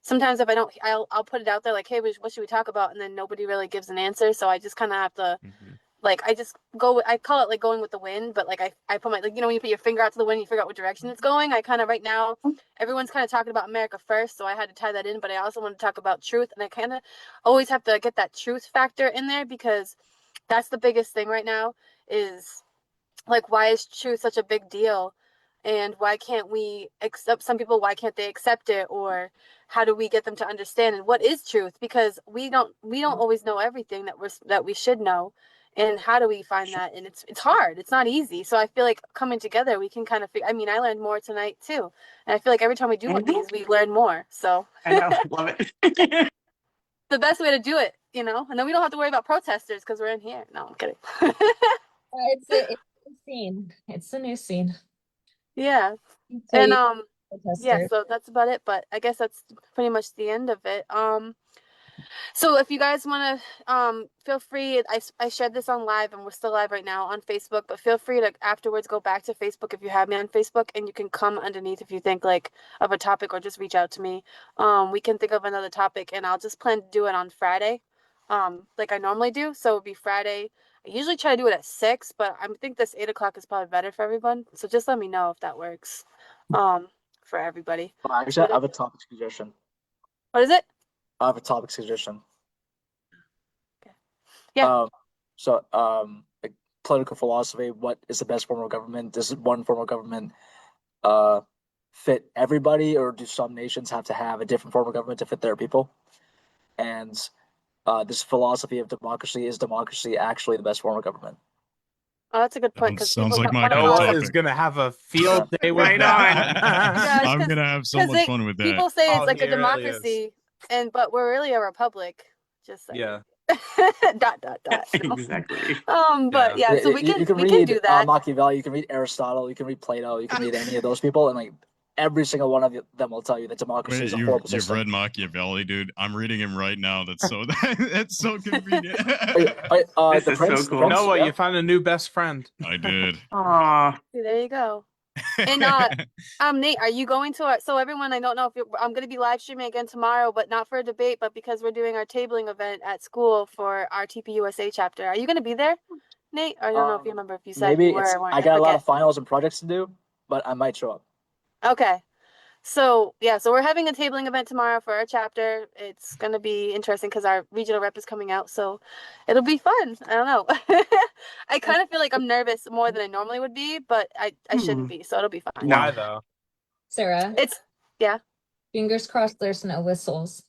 Sometimes if I don't, I'll put it out there hey, what should we talk about? And then nobody really gives an answer. So I just kind of have to I just go. I call it going with the wind, but I put my when you put your finger out to the wind, you figure out what direction it's going. I kind of right now, everyone's kind of talking about America first, so I had to tie that in. But I also want to talk about truth, and I kind of always have to get that truth factor in there because that's the biggest thing right now is why is truth such a big deal, and why can't we accept some people, why can't they accept it, or how do we get them to understand, and what is truth, because we don't always know everything that we should know, and how do we find that? And it's hard, it's not easy. So I feel like coming together we can kind of I mean, I learned more tonight too, and I feel like every time we do one of these we learn more. So I know. Love it. the best way to do it, and then we don't have to worry about protesters because we're in here. No, I'm kidding. It's a new scene. It's a new scene. Yeah. So And you yeah, protesters. so that's about it, but I guess that's pretty much the end of it. So if you guys want to feel free, I shared this on live, and we're still live right now on Facebook, but feel free to afterwards go back to Facebook if you have me on Facebook, and you can come underneath if you think of a topic, or just reach out to me. We can think of another topic, and I'll just plan to do it on Friday, like I normally do. So it'll be Friday. I usually try to do it at 6, but I think this 8 o'clock is probably better for everyone. So just let me know if that works. for everybody. Actually, I have a topic suggestion. What is it? I have a topic suggestion. Yeah. Like political philosophy, what is the best form of government? Does one form of government fit everybody, or do some nations have to have a different form of government to fit their people? And this philosophy of democracy, is democracy actually the best form of government? Oh, that's a good point because Sounds people like got my fun kind of about Noah it. is gonna have a field day with Right that. Yeah, I'm 'cause- gonna have so much fun with that. People say it's Oh, like a he really is. democracy, but we're really a republic. Just saying. Yeah. dot dot dot. No. Exactly. But Yeah. yeah, so we you can we read can do that. Machiavelli, you can read Aristotle, you can read Plato, you can read any of those people, and like every single one of them will tell you that democracy is a horrible You've system. read Machiavelli, dude. I'm reading him right now. That's so that's so convenient. This The is Prince, so cool. Noah, yeah. you found a new best friend. I did. Aw. See, there you go. And Nate, are you going to so everyone, I don't know if I'm going to be live streaming again tomorrow, but not for a debate, but because we're doing our tabling event at school for our TPUSA chapter. Are you going to be there, Nate? I don't know if you remember if you said Maybe you were or weren't. I got a lot forget. of finals and projects to do, but I might show up. Okay. So yeah, so we're having a tabling event tomorrow for our chapter. It's gonna be interesting because our regional rep is coming out, so it'll be fun. I don't know. I kind of feel like I'm nervous more than I normally would be, but I shouldn't be, so it'll be fine. No. Why though? Sarah, It's fingers crossed there's no whistles.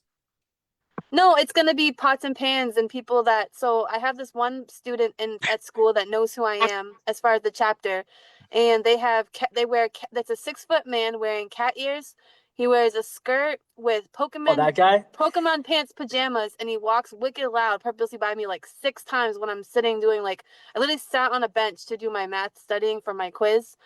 no, it's gonna be pots and pans and people that. So I have this one student at school that knows who I am as far as the chapter, and they wear that's a 6 foot man wearing cat ears. He wears a skirt with Oh, that guy? Pokemon pants pajamas, and he walks wicked loud purposely by me like 6 times when I'm sitting doing like I literally sat on a bench to do my math studying for my quiz,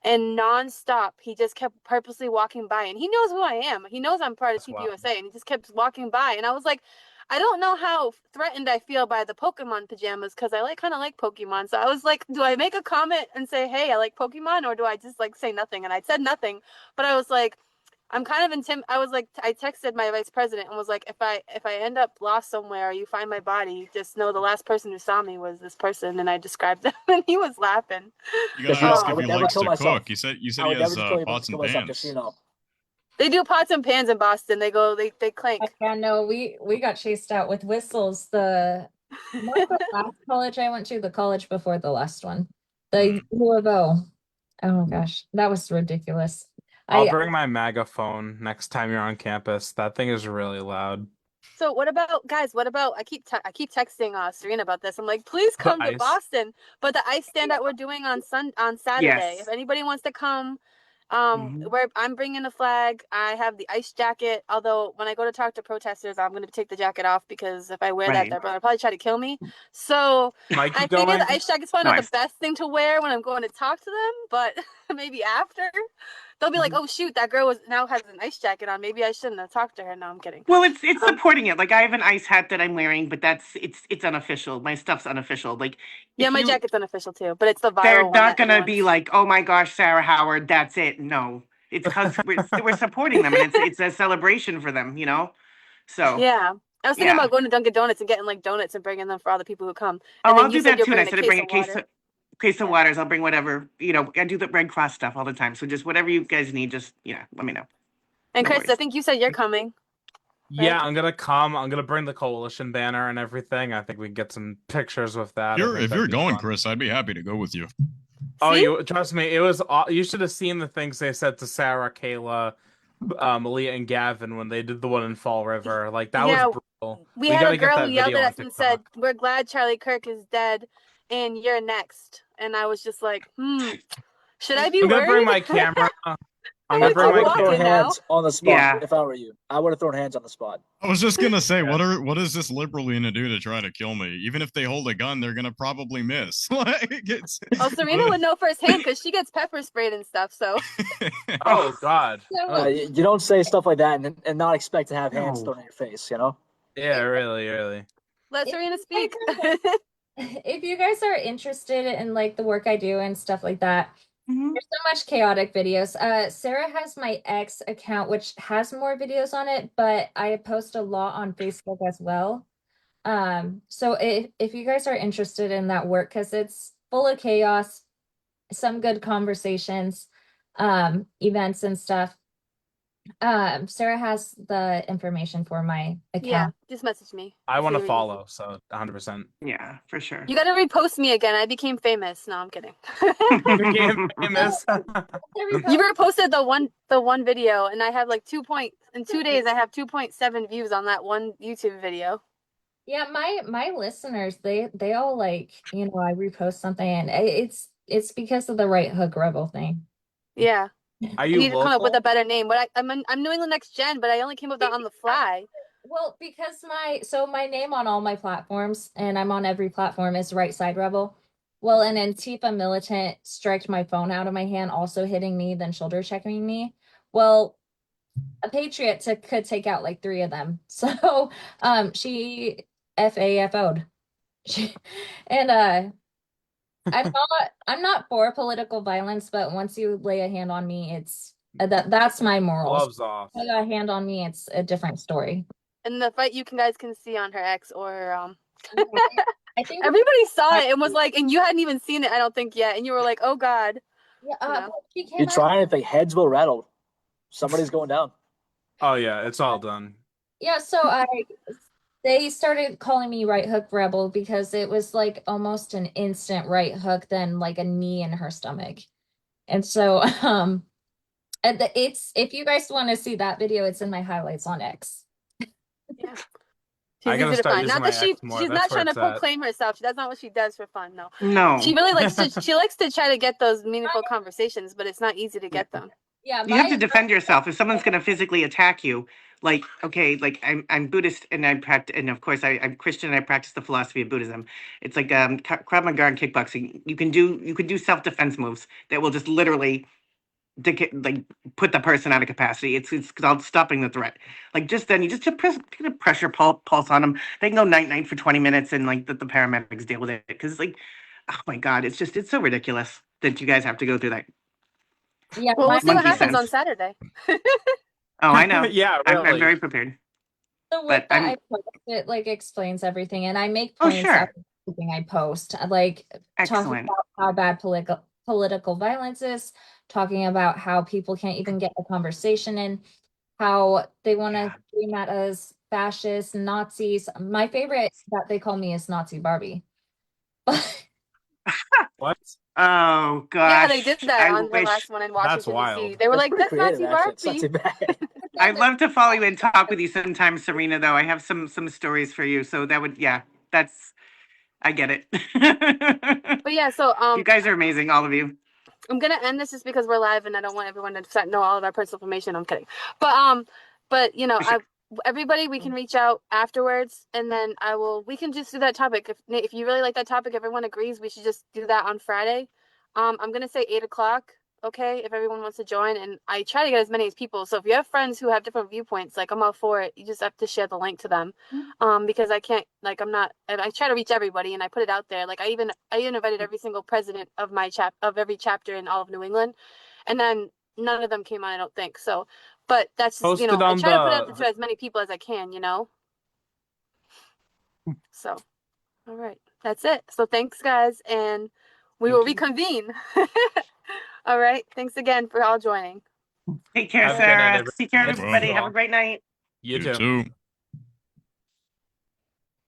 and nonstop he just kept purposely walking by, and he knows who I am. He knows I'm part of That's TPUSA, and he just kept walking by, and I was like, I don't know how threatened I feel by the Pokemon pajamas because I kind of like Pokemon. So I was like, do I make a comment and say, hey, I like Pokemon, or do I just like say nothing? And I said nothing, but I was like, I'm kind of I was like, I texted my vice president and was like, if I end up lost somewhere or you find my body, just know the last person who saw me was this person, and I described them, and he was laughing. You gotta I ask if would he never likes kill to myself. cook. You said I he would has never pots and myself, pans. just so you know. They do pots and pans in Boston. They clank. Yeah, no, we got chased out with whistles. Not the last college I went to, the college before the last one, the U of O. Oh gosh, that was ridiculous. I'll bring my megaphone next time you're on campus. That thing is really loud. So what about guys? What about I keep texting Serena about this. I'm like, please come to ice. Boston. But the ice stand that we're doing on Saturday. Yes. If anybody wants to come, Mhm. I'm bringing a flag. I have the ice jacket. Although when I go to talk to protesters, I'm going to take the jacket off because if I wear Right. that, they'll probably try to kill me. So Mikey I figure going? the ice jacket's probably No not ice. the best thing to wear when I'm going to talk to them, but maybe after. They'll be like, oh shoot, that girl now has an ice jacket on. Maybe I shouldn't have talked to her. No, I'm kidding. Well, it's supporting it. Like I have an ice hat that I'm wearing, but it's unofficial. My stuff's unofficial. Like Yeah, if my you- jacket's unofficial too, but it's the they're viral one not that gonna be everyone's. like, oh my gosh, Sarah Howard, that's it. No, it's because we're supporting them, and it's a celebration for them, you know. So Yeah, I was thinking yeah. about going to Dunkin' Donuts and getting like donuts and bringing them for all the people who come. Oh, And then I'll you do said that you're too. And I bringing said a to bring a case of of water. waters. I'll bring whatever, you know. I do the red cross stuff all the time. So just whatever you guys need, just let me know. And No Chris, worries. I think you said you're coming. Yeah, Right? I'm gonna come. I'm gonna bring the coalition banner and everything. I think we can get some pictures with that. If you're going, fun. Chris, I'd be happy to go with you. Oh, See? you trust me. It was. You should have seen the things they said to Sarah, Kayla, Malia, and Gavin when they did the one in Fall River. Like that Yeah, was brutal. We had gotta a get girl that who yelled video at on us and said, TikTok. "We're glad Charlie Kirk is dead, and you're next." And I was just like, should I be I'm gonna worried? bring my camera. I'm I gonna bring would my walk thrown in camera. now. hands on the spot Yeah. if I were you. I would have thrown hands on the spot. I was just gonna say, Yeah. what is this liberal gonna do to try to kill me? Even if they hold a gun, they're gonna probably miss. Like it's. Oh, Serena would know firsthand because she gets pepper sprayed and stuff. So Oh God. So- Oh, You don't say stuff like that and not expect to have hands No. thrown in your face, you know? yeah, really. let Serena speak. If you guys are interested in like the work I do and stuff like that, Mhm. there's so much chaotic videos. Sarah has my X account, which has more videos on it, but I post a lot on Facebook as well. So if you guys are interested in that work, because it's full of chaos, some good conversations, events and stuff, Sarah has the information for my Yeah, account. just message me. I It's want to really easy. follow, so 100%. Yeah, for sure. You gotta repost me again. I became famous. No, I'm kidding. Became famous. You reposted the one video, and I have like in 2 days I have 2.7 views on that one YouTube video. Yeah, my listeners, they all like, I repost something and it's because of the right hook rebel thing. Yeah. Are I you need to come up with a local? better name. But I'm New England Next Gen, but I only came up with that on the fly. Well, because my name on all my platforms, and I'm on every platform, is Right Side Rebel. Well, an Antifa militant striked my phone out of my hand, also hitting me, then shoulder checking me. Well, a patriot could take out like 3 of them. So she FAFO'd. And I'm not for political violence, but once you lay a hand on me, it's that's my morals. Gloves off. Lay a hand on me, it's a different story. And the fight guys can see on her ex or I think everybody saw it and was like, and you hadn't even seen it, I don't think yet, and you were like, oh God. but she came You're out. trying to think heads will rattle. Somebody's going down. Oh yeah, it's all done. Yeah, so they started calling me right hook rebel because it was like almost an instant right hook, then like a knee in her stomach. And so and it's, if you guys want to see that video, it's in my highlights on X. Yeah. I She's gotta easy to start find. using Not that my X more. she's That's not where trying to it's at. proclaim herself. That's not what she does for fun. No. No. She really likes to try to get those meaningful conversations, but it's not easy to get them. Yeah, You have to defend yourself. If someone's going to physically attack you, like, okay, like I'm Buddhist and I practice, and of course I'm Christian and I practice the philosophy of Buddhism. It's like Krav Maga and kickboxing. You can do self-defense moves that will just literally like put the person out of capacity. It's called stopping the threat. Like just then, you just put a pressure pulse on them. They can go night for 20 minutes, and like the paramedics deal with it because like, oh my God, it's so ridiculous that you guys have to go through that. yeah, Well, we'll see what Monkey happens on sense. Saturday. Oh, I know. Yeah, I'm really. very prepared. the But link that I'm I post, it like explains everything, and I make oh points sure, of everything I post, like talking excellent. about how bad political violence is, talking about how people can't even get a conversation in, how they want to Yeah. scream at us fascists, Nazis. My favorite that they call me is Nazi Barbie. What? Oh Yeah, they gosh, did that I on their wish. last one in That's Washington, D.C. wild. They were That's like, pretty that's creative, Nazi actually. It's not Barbie. too bad. I'd love to follow you and talk with you sometime, Serena. Though I have some stories for you, so that would that's I get it. But yeah, so You guys are amazing, all of you. I'm gonna end this just because we're live and I don't want everyone to know all of our personal information. I'm kidding. But For sure. everybody, we can reach out afterwards, and then we can just do that topic. If you really like that topic, everyone agrees, we should just do that on Friday. I'm gonna say 8 o'clock, okay, if everyone wants to join, and I try to get as many as people. So if you have friends who have different viewpoints, like I'm all for it, you just have to share the link to them. Because I can't, like, I try to reach everybody and I put it out there. Like I even invited every single president of every chapter in all of New England, and then none of them came on, I don't think. So, but that's just, Post it I on try to put it out to as many people as I can, So, all right, that's it. So thanks, guys, and we will reconvene. All right, thanks again for all joining. Take care, Have a good night, Sarah. everybody. Take care, Nice to meet everybody. you Have a all. great night. You You too. too.